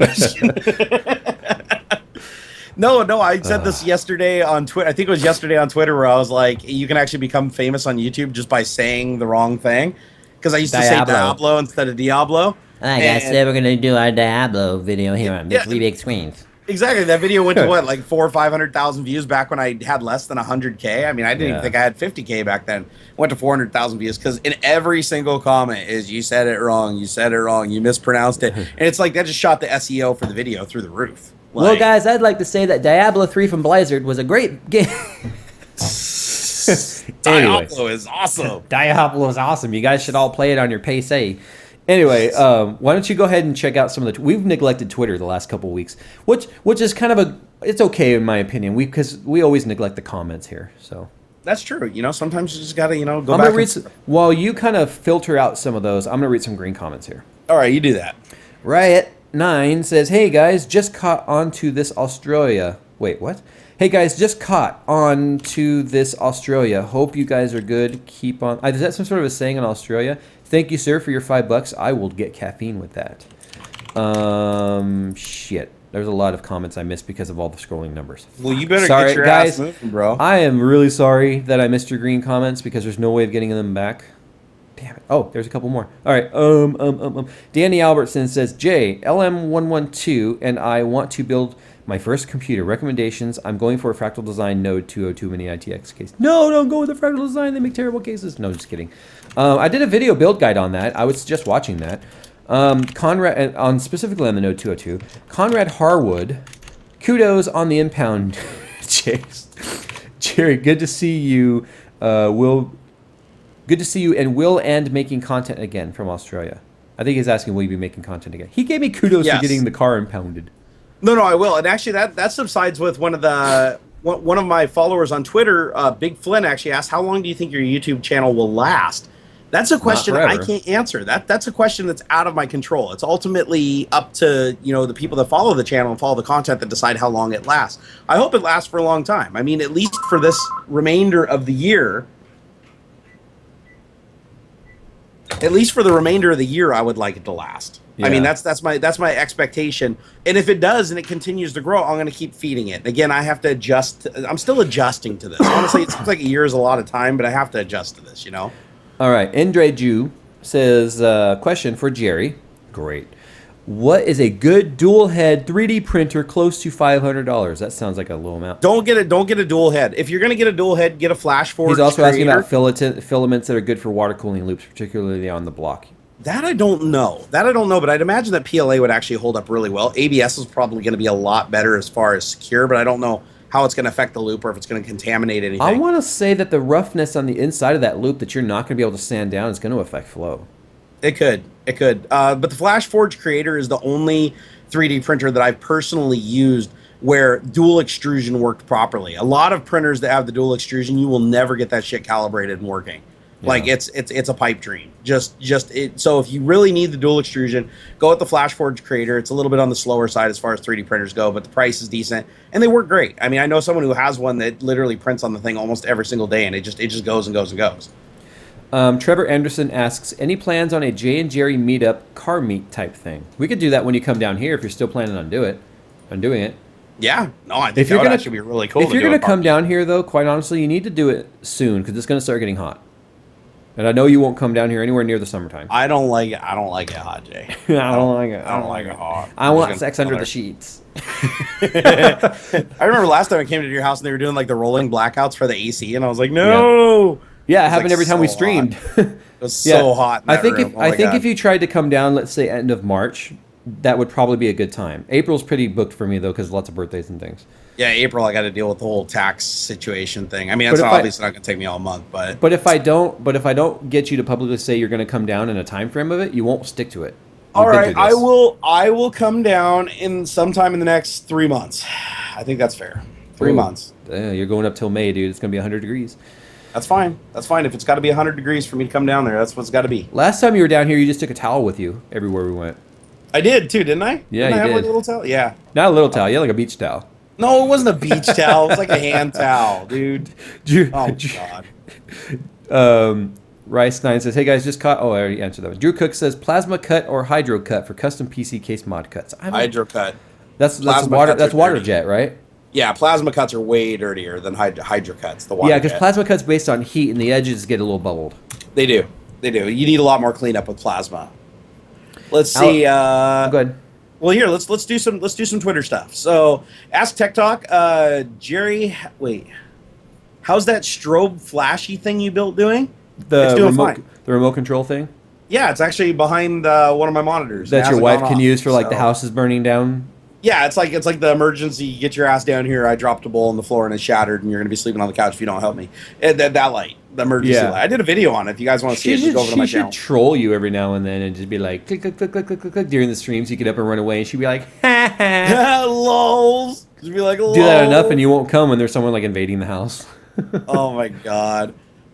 No, I said this yesterday on Twitter. I think it was yesterday on Twitter where I was like, you can actually become famous on YouTube just by saying the wrong thing. Because I used to say Diablo instead of Diablo. Alright guys, today we're going to do our Diablo video here on the 3 big screens. Exactly. That video went to what, like 400,000 or 500,000 views back when I had less than 100K. I mean, I didn't even think I had 50K back then. Went to 400,000 views because in every single comment is you said it wrong, you mispronounced it, and it's like that just shot the SEO for the video through the roof. Like, well, guys, I'd like to say that Diablo 3 from Blizzard was a great game. Diablo is awesome. Diablo is awesome. You guys should all play it on your PC. Anyway, why don't you go ahead and check out some of the... We've neglected Twitter the last couple of weeks, which is kind of it's okay in my opinion. Because we always neglect the comments here. So that's true. Sometimes you just got to, go I'm back. Gonna read while you kind of filter out some of those, I'm going to read some green comments here. All right, you do that. Riot9 says, hey guys, just caught on to this Australia. Wait, what? Hey guys, just caught on to this Australia. Hope you guys are good. Keep on. Is that some sort of a saying in Australia? Thank you, sir, for your $5. I will get caffeine with that. Shit. There's a lot of comments I missed because of all the scrolling numbers. Well, you better get your ass moving, bro. I am really sorry that I missed your green comments because there's no way of getting them back. Damn it. Oh, there's a couple more. All right. Danny Albertson says, Jay, LM112, and I want to build my first computer. Recommendations, I'm going for a Fractal Design Node 202 Mini ITX case. No, don't go with the Fractal Design. They make terrible cases. No, just kidding. I did a video build guide on that. I would suggest watching that. Conrad, specifically on the Node 202. Conrad Harwood, kudos on the impound chase. Jerry, good to see you. Good to see you and making content again from Australia. I think he's asking, will you be making content again? He gave me kudos for getting the car impounded. No, I will. And actually, that subsides with one of my followers on Twitter, Big Flynn, actually asked, how long do you think your YouTube channel will last? That's a question I can't answer. That's a question that's out of my control. It's ultimately up to the people that follow the channel and follow the content that decide how long it lasts. I hope it lasts for a long time. I mean, at least for this remainder of the year. At least for the remainder of the year, I would like it to last. Yeah. I mean, that's my expectation. And if it does and it continues to grow, I'm going to keep feeding it. Again, I have to adjust. I'm still adjusting to this. Honestly, it seems like a year is a lot of time, but I have to adjust to this, All right. Andre Jew says, question for Jerry. Great. What is a good dual head 3D printer close to $500? That sounds like a low amount. Don't get a dual head. If you're going to get a dual head, get a flash forge. He's also asking about filaments that are good for water cooling loops, particularly on the block. That I don't know, but I'd imagine that PLA would actually hold up really well. ABS is probably going to be a lot better as far as secure, but I don't know how it's going to affect the loop or if it's going to contaminate anything. I want to say that the roughness on the inside of that loop that you're not going to be able to sand down is going to affect flow. It could. But the Flash Forge Creator is the only 3D printer that I've personally used where dual extrusion worked properly. A lot of printers that have the dual extrusion, you will never get that shit calibrated and working. Yeah. Like it's a pipe dream. So if you really need the dual extrusion, go with the Flash Forge Creator. It's a little bit on the slower side as far as 3D printers go, but the price is decent and they work great. I mean, I know someone who has one that literally prints on the thing almost every single day, and it just goes and goes and goes. Trevor Anderson asks, any plans on a Jay and Jerry meetup car meet type thing? We could do that when you come down here if you're still planning on doing it. Yeah, no, I think that would actually be really cool. If you're going to come down here, though, quite honestly, you need to do it soon because it's going to start getting hot. And I know you won't come down here anywhere near the summertime. I don't like it hot, Jay. I don't like it hot. I want sex under the sheets. I remember last time I came to your house and they were doing like the rolling blackouts for the AC, and I was like, no. Yeah, it happened every time we streamed. It was so hot. I think if you tried to come down, let's say end of March, that would probably be a good time. April's pretty booked for me though, because lots of birthdays and things. Yeah, April I got to deal with the whole tax situation thing. I mean, it's obviously not going to take me all month, but if I don't get you to publicly say you're going to come down in a time frame of it, you won't stick to it. All right, I will come down in sometime in the next 3 months. I think that's fair. 3 months. You're going up till May, dude. It's going to be 100 degrees. That's fine. If it's got to be 100 degrees for me to come down there, that's what's got to be. Last time you were down here, you just took a towel with you everywhere we went. I did too, didn't I? Yeah, didn't I have did. like a little towel? Yeah. Not a little towel. You had like a beach towel. No, it wasn't a beach towel. It was like a hand towel, dude. Oh, God. Rice9 says, hey guys, just caught... Oh, I already answered that one. Drew Cook says, plasma cut or hydro cut for custom PC case mod cuts. Hydro cut. That's water jet, right? Yeah, plasma cuts are way dirtier than hydro cuts. Yeah, because plasma cuts based on heat and the edges get a little bubbled. They do. You need a lot more cleanup with plasma. Let's see. Go ahead. Well, here let's do some Twitter stuff. So ask Tech Talk, Jerry. Wait, how's that strobe flashy thing you built doing? It's The doing fine. remote control thing Yeah, it's actually behind one of my monitors. It that your hasn't wife gone can off. use for like the So house is burning down. yeah, it's like the emergency. Get your ass down here. I dropped a bowl on the floor and it shattered, and you're gonna be sleeping on the couch if you don't help me. That light, the emergency Yeah. light. I did a video on it. If you guys want to see it, just go over to my She should channel. troll you every now and then and just be like click click click click click click click during the streams. You get up and run away, and she'd be like, ha ha. Lols. Just be like, Do that enough, and lols. you won't come when there's someone like invading the house. Oh my god.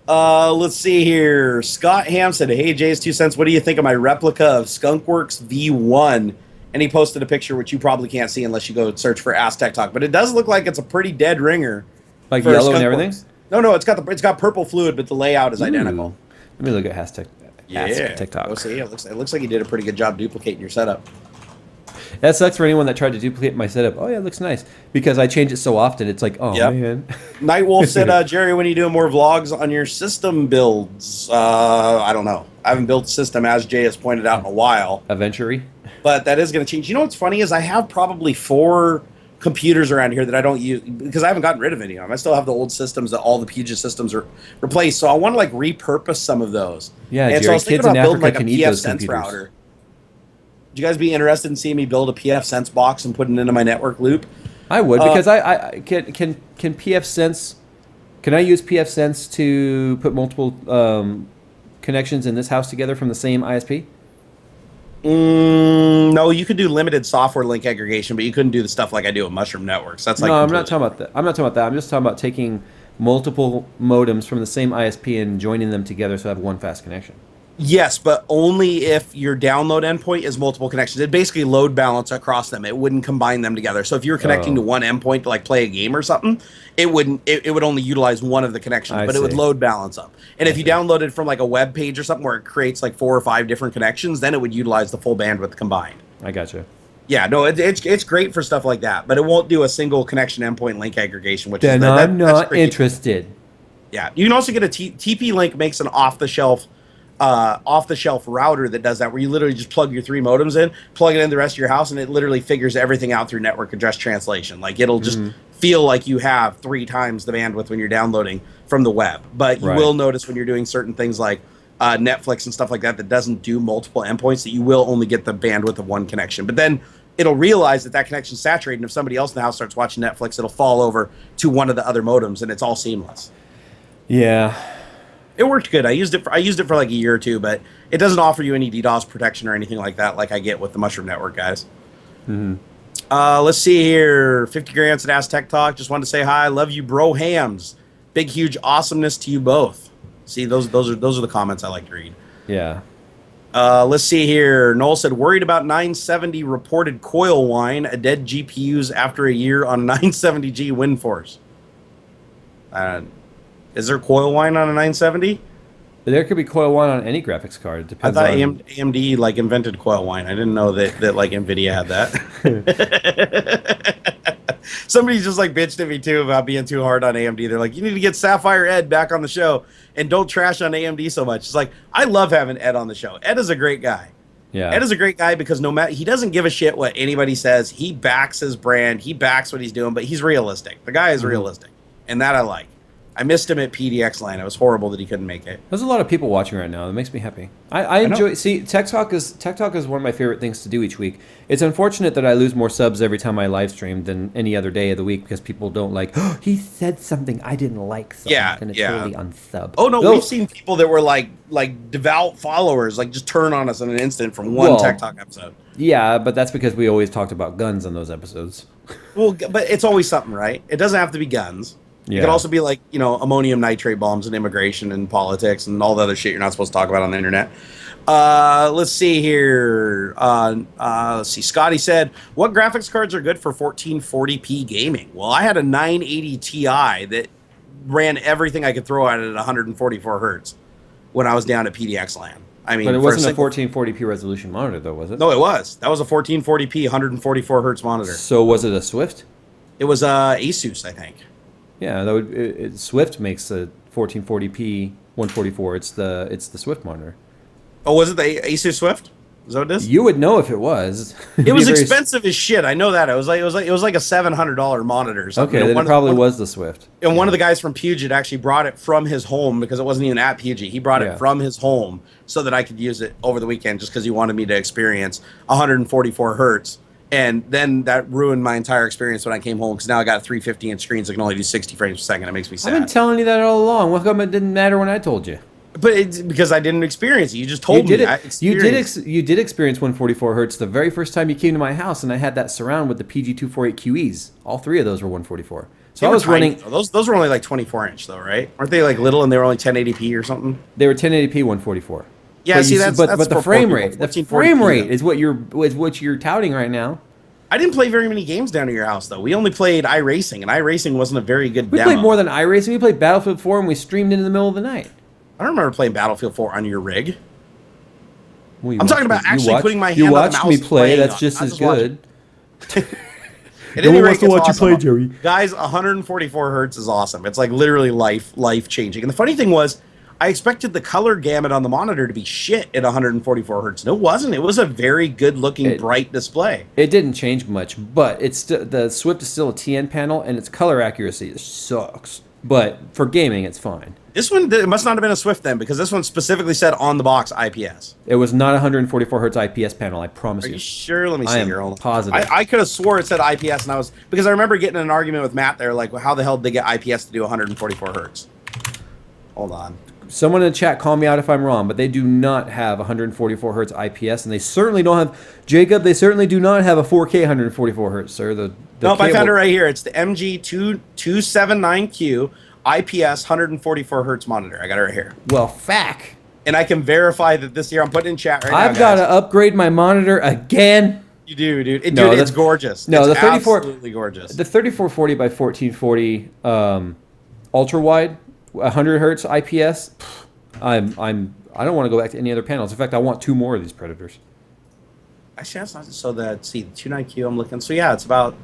Let's see here. Scott Ham said, "Hey, JayzTwoCents, what do you think of my replica of Skunkworks V1?" And he posted a picture which you probably can't see unless you go search for Ask Tech Talk. But it does look like it's a pretty dead ringer. Like for a yellow and everything. Skunkworks. No, it's got purple fluid, but the layout is identical. Ooh. Let me look at hashtag Ask TikTok. Go see. It looks like you did a pretty good job duplicating your setup. That sucks for anyone that tried to duplicate my setup. Oh yeah, it looks nice because I change it so often. It's like, oh Yep. man. Nightwolf said, Jerry, when are you doing more vlogs on your system builds? I don't know. I haven't built a system, as Jay has pointed out, in a while. Eventually. But that is going to change. You know what's funny is I have probably 4 computers around here that I don't use because I haven't gotten rid of any of them. I still have the old systems that all the Puget systems are replaced. So I want to like repurpose some of those. Yeah, and Jerry, so I was thinking kids in about building Africa like a can eat PF those Sense computers. router. Would you guys be interested in seeing me build a PF Sense box and put it into my network loop? I would because I can PF Sense. Can I use PF Sense to put multiple connections in this house together from the same ISP? No, you could do limited software link aggregation, but you couldn't do the stuff like I do with Mushroom Networks. That's like No, I'm not completely- talking about that. I'm not talking about that. I'm just talking about taking multiple modems from the same ISP and joining them together so I have one fast connection. Yes, but only if your download endpoint is multiple connections. It basically load balance across them. It wouldn't combine them together. So if you were connecting to one endpoint to like play a game or something, it wouldn't. It would only utilize one of the connections, I but it would see. load balance up. And if you downloaded from like a web page or something where it creates like 4 or 5 different connections, then it would utilize the full bandwidth combined. I gotcha. Yeah, no, it's great for stuff like that, but it won't do a single connection endpoint link aggregation, which Then is I'm that's not tricky. interested. Yeah, you can also get a TP Link makes an off-the-shelf router that does that, where you literally just plug your 3 modems in, plug it in the rest of your house, and it literally figures everything out through network address translation. Like it'll just feel like you have 3 times the bandwidth when you're downloading from the web. But you Right. will notice when you're doing certain things like Netflix and stuff like that doesn't do multiple endpoints, that you will only get the bandwidth of one connection. But then it'll realize that connection's saturated, and if somebody else in the house starts watching Netflix, it'll fall over to one of the other modems, and it's all seamless. Yeah. It worked good. I used it for like a year or 2, but it doesn't offer you any DDoS protection or anything like that, like I get with the Mushroom Network guys. Let's see here. 50 grants at Ask Tech Talk. Just wanted to say hi. Love you, bro hams. Big, huge awesomeness to you both. See, those are the comments I like to read. Yeah. Let's see here. Noel said, worried about 970 reported coil whine, a dead GPUs after a year on 970G WindForce. Is there coil whine on a 970? There could be coil one on any graphics card. It I depends thought on AMD like invented coil whine. I didn't know that like Nvidia had that. Somebody just like bitched at me too about being too hard on AMD. They're like, you need to get Sapphire Ed back on the show and don't trash on AMD so much. It's like, I love having Ed on the show. Ed is a great guy. Yeah. Ed is a great guy because no matter, he doesn't give a shit what anybody says. He backs his brand. He backs what he's doing, but he's realistic. The guy is realistic, and that I like. I missed him at PDX Land. It was horrible that he couldn't make it. There's a lot of people watching right now. That makes me happy. I enjoy. See, Tech Talk is one of my favorite things to do each week. It's unfortunate that I lose more subs every time I live stream than any other day of the week because people don't like. Oh, he said something I didn't like, so Yeah, I'm gonna yeah. totally unsub. Oh no, Though- we've seen people that were like devout followers, like just turn on us in an instant from one Well, Tech Talk episode. Yeah, but that's because we always talked about guns on those episodes. Well, but it's always something, right? It doesn't have to be guns. It Yeah. could also be like, ammonium nitrate bombs and immigration and politics and all the other shit you're not supposed to talk about on the internet. Let's see here. Let's see. Scotty said, what graphics cards are good for 1440p gaming? Well, I had a 980 Ti that ran everything I could throw at it at 144 hertz when I was down at PDX Land. I mean, But it for wasn't a single- 1440p resolution monitor, though, was it? No, it was. That was a 1440p 144 hertz monitor. So was it a Swift? It was Asus, I think. Yeah, that would. Swift makes a 1440p 144. It's the Swift monitor. Oh, was it the Asus Swift? Is that what it is? You would know if it was. It'd It be was very expensive as shit. I know that. It was like a $700 monitor. Or something. Okay, And then one it of- probably one- was the Swift. And one of the guys from Puget actually brought it from his home because it wasn't even at Puget. He brought Yeah. it from his home so that I could use it over the weekend just because he wanted me to experience 144 hertz. And then that ruined my entire experience when I came home because now I got 350-inch screens that can only do 60 frames per second. It makes me I've been sad. telling you that all along. How come it didn't matter when I told you? But it's because I didn't experience it. You just told You did me. it. I experienced You did experience 144 hertz the very first time you came to my house, and I had that surround with the PG248 QEs. All three of those were 144. So They I were was tiny, running. though. Those were only like 24-inch though, right? Aren't they like little and they were only 1080p or something? They were 1080p 144. Yeah, But see, you that's but the for frame poor rate, people, the 1440p frame rate though. is what you're touting right now. I didn't play very many games down at your house though. We only played iRacing, and iRacing wasn't a very good We demo. played more than iRacing. We played Battlefield 4, and we streamed into the middle of the night. I don't remember playing Battlefield 4 on your rig. Well, you I'm talking watched about me- you actually watched- putting my hand You on the watched mouse me and play. playing That's on it. just I as just watched good. At No any one rate, wants to it's watch you awesome. play, Joey. Guys, 144 hertz is awesome. It's like literally life changing. And the funny thing was, I expected the color gamut on the monitor to be shit at 144 hertz. No, it wasn't. It was a very good looking, bright display. It didn't change much, but it's the Swift is still a TN panel, and its color accuracy sucks. But for gaming, it's fine. This one, it must not have been a Swift then, because this one specifically said on the box IPS. It was not a 144 hertz IPS panel. I promise Are you. you sure? Let me I see am here. Hold on. positive. I could have swore it said IPS, and I was because I remember getting in an argument with Matt there, like, well, how the hell did they get IPS to do 144 hertz? Hold on. Someone in the chat, call me out if I'm wrong, but they do not have 144 hertz IPS, and they certainly don't have Jacob. They certainly do not have a 4K 144 hertz, sir. Nope, I found it right here. It's the MG279Q IPS 144 hertz monitor. I got it right here, Well, fact. and I can verify that this year. I'm putting it in chat right now. I've got guys. to upgrade my monitor again. You do, dude. No, Dude, the- it's gorgeous. no, It's the 34 absolutely gorgeous. The 3440 by 1440 ultra wide 100 hertz IPS. I don't want to go back to any other panels. In fact, I want two more of these Predators. Actually, that's not so. That see the 29Q. I'm looking. So yeah, it's about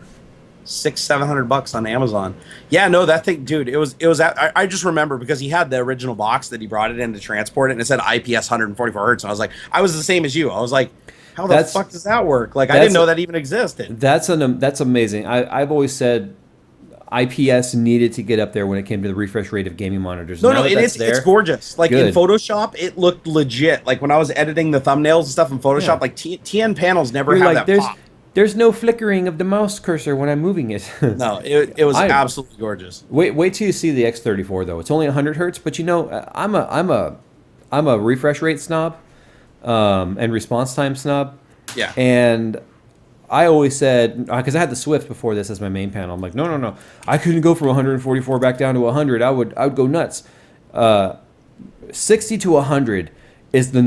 $600-700 on Amazon. Yeah, no, that thing, dude. It was. I just remember because he had the original box that he brought it in to transport it, and it said IPS 144 hertz. And I was like, I was the same as you. I was like, how the fuck does that work? Like, I didn't know that even existed. That's amazing. I've always said IPS needed to get up there when it came to the refresh rate of gaming monitors. No, Now that it's gorgeous. Like Good. in Photoshop, it looked legit. Like when I was editing the thumbnails and stuff in Photoshop, Yeah. like TN panels never You're have like, that pop. there's no flickering of the mouse cursor when I'm moving it. No, it was absolutely gorgeous. Wait till you see the X34 though. It's only 100 hertz, but you know I'm a refresh rate snob, and response time snob. Yeah. And I always said, because I had the Swift before this as my main panel. I'm like, no, I couldn't go from 144 back down to 100. I would go nuts. 60 to 100 is the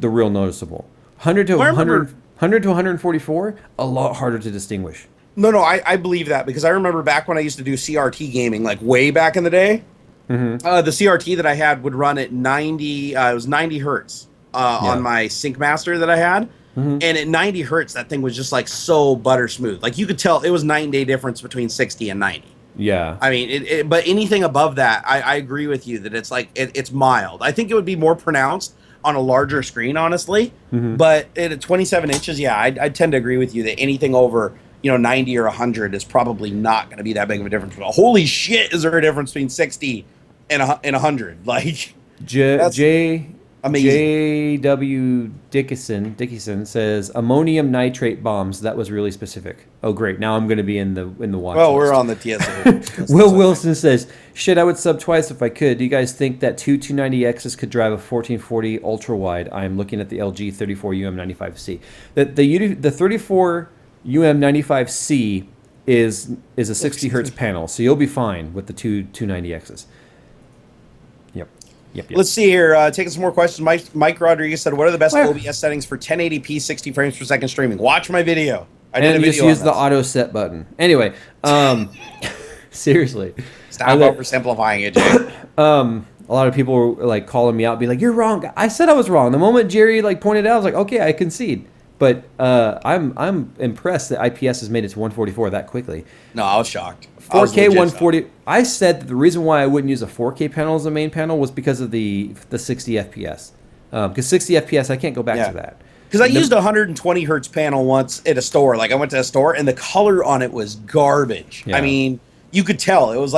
real noticeable. 100 to 144, a lot harder to distinguish. No, I believe that because I remember back when I used to do CRT gaming, like way back in the day. Mm-hmm. The CRT that I had would run at 90. It was 90 hertz on my Sync Master that I had. Mm-hmm. And at 90 hertz, that thing was just like so butter smooth. Like you could tell it was night and day difference between 60 and 90. Yeah. I mean, but anything above that, I agree with you that it's like it's mild. I think it would be more pronounced on a larger screen, honestly. Mm-hmm. But at 27 inches, yeah, I tend to agree with you that anything over 90 or 100 is probably not going to be that big of a difference. But holy shit, is there a difference between 60 and 100? Like Amazing. J.W. Dickinson says ammonium nitrate bombs. That was really specific. Oh, great! Now I'm going to be in the watch. Well, list. we're on the TSA. Will Wilson says, "Shit, I would sub twice if I could. Do you guys think that two 290Xs could drive a 1440 ultra wide? I am looking at the LG 34 UM95C. The 34 UM95C is a 60 hertz panel, so you'll be fine with the two 290Xs." Yep. Let's see here. Taking some more questions. Mike Rodriguez said, "What are the best OBS settings for 1080p 60 frames per second streaming?" Watch my video. I did a video just use on the this. auto set button. Anyway, seriously, Stop oversimplifying it, Jay. a lot of people were like calling me out, be like, "You're wrong." I said I was wrong. The moment Jerry pointed out, I was like, "Okay, I concede." But I'm impressed that IPS has made it to 144 that quickly. No, I was shocked. 4K 140. I said that the reason why I wouldn't use a 4K panel as the main panel was because of the 60 FPS. Because 60 FPS, I can't go back to that. Because I used a 120 hertz panel once at a store. Like I went to a store and the color on it was garbage. Yeah. I mean, you could tell it was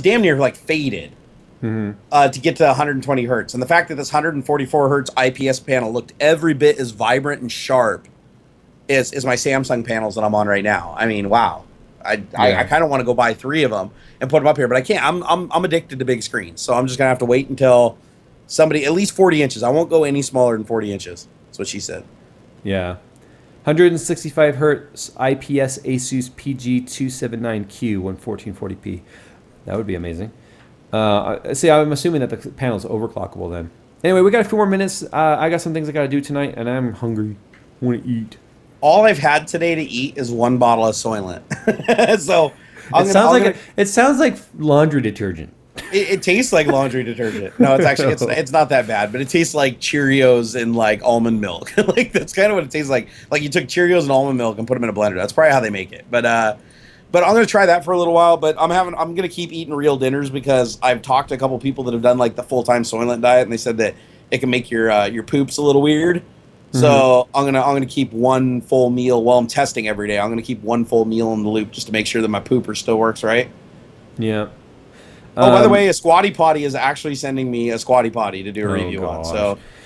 damn near like faded to get to 120 hertz. And the fact that this 144 hertz IPS panel looked every bit as vibrant and sharp is my Samsung panels that I'm on right now. I mean, wow. I kind of want to go buy 3 of them and put them up here, but I can't. I'm addicted to big screens, so I'm just gonna have to wait until somebody at least 40 inches. I won't go any smaller than 40 inches. That's what she said. Yeah. 165 hertz IPS Asus PG279Q 1440p. That would be amazing. See, I'm assuming that the panel is overclockable then. Anyway, we got a few more minutes. I got some things I got to do tonight, and I'm hungry. I want to eat. All I've had today to eat is 1 bottle of Soylent. So it sounds like laundry detergent. It tastes like laundry detergent. No, it's actually it's not that bad, but it tastes like Cheerios and like almond milk. Like that's kind of what it tastes like. Like you took Cheerios and almond milk and put them in a blender. That's probably how they make it. But I'm gonna try that for a little while. But I'm gonna keep eating real dinners because I've talked to a couple people that have done like the full-time Soylent diet, and they said that it can make your poops a little weird. So I'm gonna keep 1 full meal while I'm testing every day. I'm gonna keep 1 full meal in the loop just to make sure that my pooper still works right. Yeah. Oh, by the way, a Squatty Potty is actually sending me a Squatty Potty to do a review on.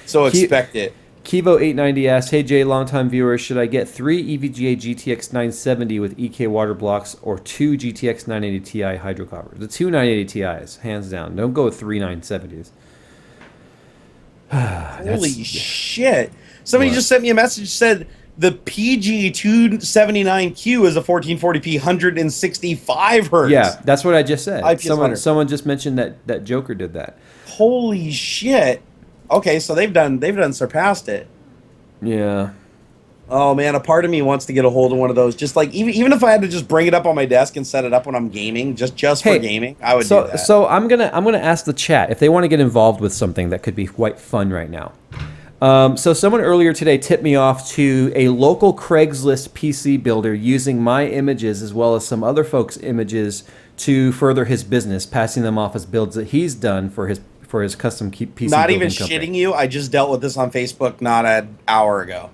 So expect it. Kivo890 asks, "Hey Jay, longtime viewer, should I get 3 EVGA GTX 970 with EK water blocks or 2 GTX 980 Ti hydrocopper?" The 2 980 Ti's, hands down. Don't go with 3 970s. Holy shit! Somebody just sent me a message said the PG279Q is a 1440p 165 hertz. Yeah, that's what I just said. Someone just mentioned that Joker did that. Holy shit! Okay, so they've done surpassed it. Yeah. Oh man, a part of me wants to get a hold of one of those. Just like even if I had to just bring it up on my desk and set it up when I'm gaming, just for gaming, I would do that. So I'm gonna ask the chat if they want to get involved with something that could be quite fun right now. So someone earlier today tipped me off to a local Craigslist PC builder using my images as well as some other folks' images to further his business, passing them off as builds that he's done for his custom PC. Not even company. shitting you. I just dealt with this on Facebook not an hour ago.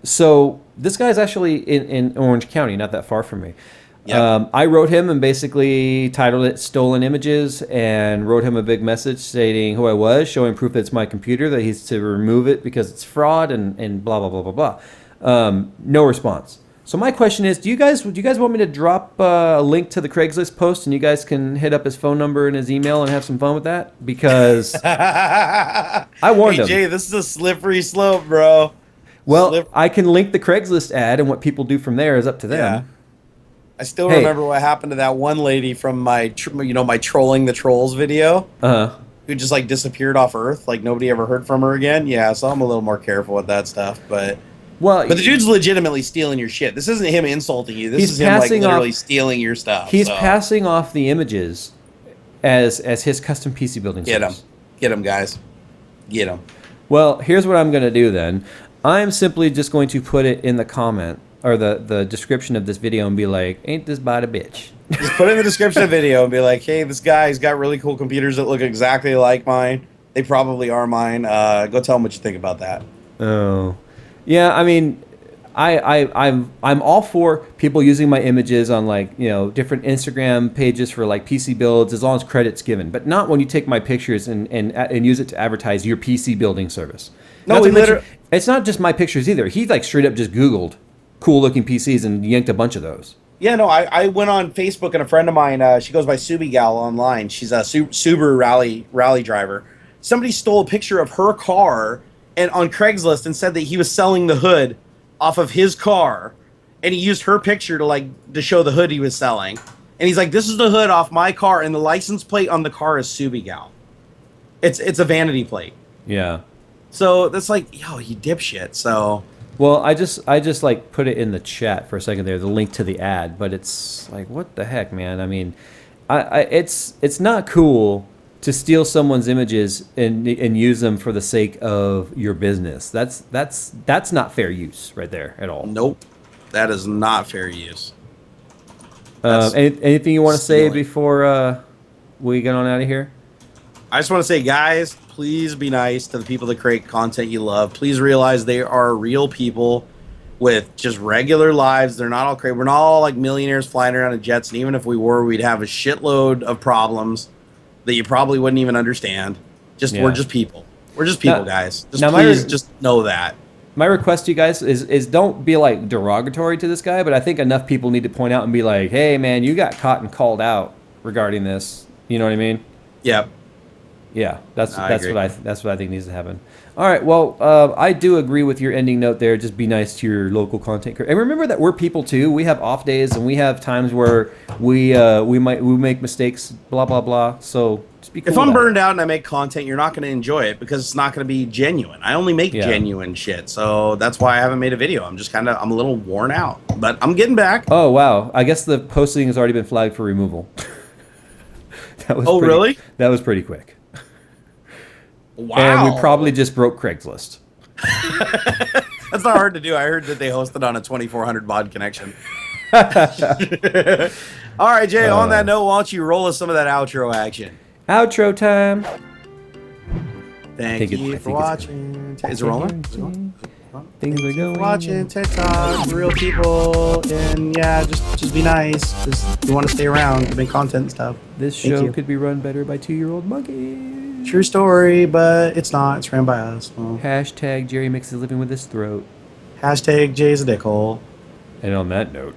So this guy's actually in Orange County, not that far from me. Yep. I wrote him and basically titled it "Stolen Images" and wrote him a big message stating who I was, showing proof that it's my computer, that he's to remove it because it's fraud and blah blah blah blah blah. No response. So my question is, do you guys want me to drop a link to the Craigslist post and you guys can hit up his phone number and his email and have some fun with that? Because I warned him. Jay, this is a slippery slope, bro. Well, I can link the Craigslist ad, and what people do from there is up to them. Yeah. I still remember what happened to that one lady from my my trolling the trolls video. Who just like disappeared off Earth, like nobody ever heard from her again. Yeah, so I'm a little more careful with that stuff, but the dude's legitimately stealing your shit. This isn't him insulting you. This is him like literally stealing your stuff. He's passing off the images as his custom PC building service. Get him, guys. Get him. Well, here's what I'm going to do then. I'm simply just going to put it in the comment or the description of this video and be like, "Ain't this about a bitch?" Just put it in the description of the video and be like, "Hey, this guy's got really cool computers that look exactly like mine. They probably are mine. Go tell him what you think about that." Oh, yeah. I mean, I'm all for people using my images on different Instagram pages for like PC builds as long as credit's given, but not when you take my pictures and use it to advertise your PC building service. No, it's not just my pictures either. He like straight up just Googled cool looking PCs and yanked a bunch of those. Yeah, no, I went on Facebook and a friend of mine, she goes by Subigal online. She's a Subaru rally driver. Somebody stole a picture of her car and on Craigslist and said that he was selling the hood off of his car, and he used her picture to show the hood he was selling. And he's like, "This is the hood off my car, and the license plate on the car is Subigal. It's a vanity plate." Yeah. So that's like, yo, you dipshit. So. Well, I just like put it in the chat for a second there, the link to the ad, but it's like, what the heck, man? I mean, it's not cool to steal someone's images and use them for the sake of your business. That's not fair use right there at all. Nope, that is not fair use. Anything you want to say before we get on out of here? I just want to say, guys, please be nice to the people that create content you love. Please realize they are real people with just regular lives. They're not all crazy. We're not all like millionaires flying around in jets, and even if we were, we'd have a shitload of problems that you probably wouldn't even understand. We're just people. We're just people, guys. Just please just know that. My request to you guys is don't be like derogatory to this guy, but I think enough people need to point out and be like, hey man, you got caught and called out regarding this. You know what I mean? Yep. Yeah, that's what I think needs to happen. All right, well, I do agree with your ending note there. Just be nice to your local content creator, and remember that we're people too. We have off days, and we have times where we make mistakes. Blah blah blah. So just be cool. If I'm burned out and I make content, you're not going to enjoy it because it's not going to be genuine. I only make genuine shit, so that's why I haven't made a video. I'm a little worn out, but I'm getting back. Oh wow! I guess the posting has already been flagged for removal. Really? That was pretty quick. Wow. And we probably just broke Craigslist. That's not hard to do. I heard that they hosted on a 2400 baud connection. All right, Jay, on that note, why don't you roll us some of that outro action? Outro time. Thank you for watching. Is it rolling? Things are going. Watching TechTalk, real people, and yeah, just be nice. Just you want to stay around to make content and stuff. This show could be run better by 2-year-old monkeys. True story, but it's not. It's ran by us. Well, Hashtag Jerry Mix is living with his throat. Hashtag Jay's a dickhole. And on that note.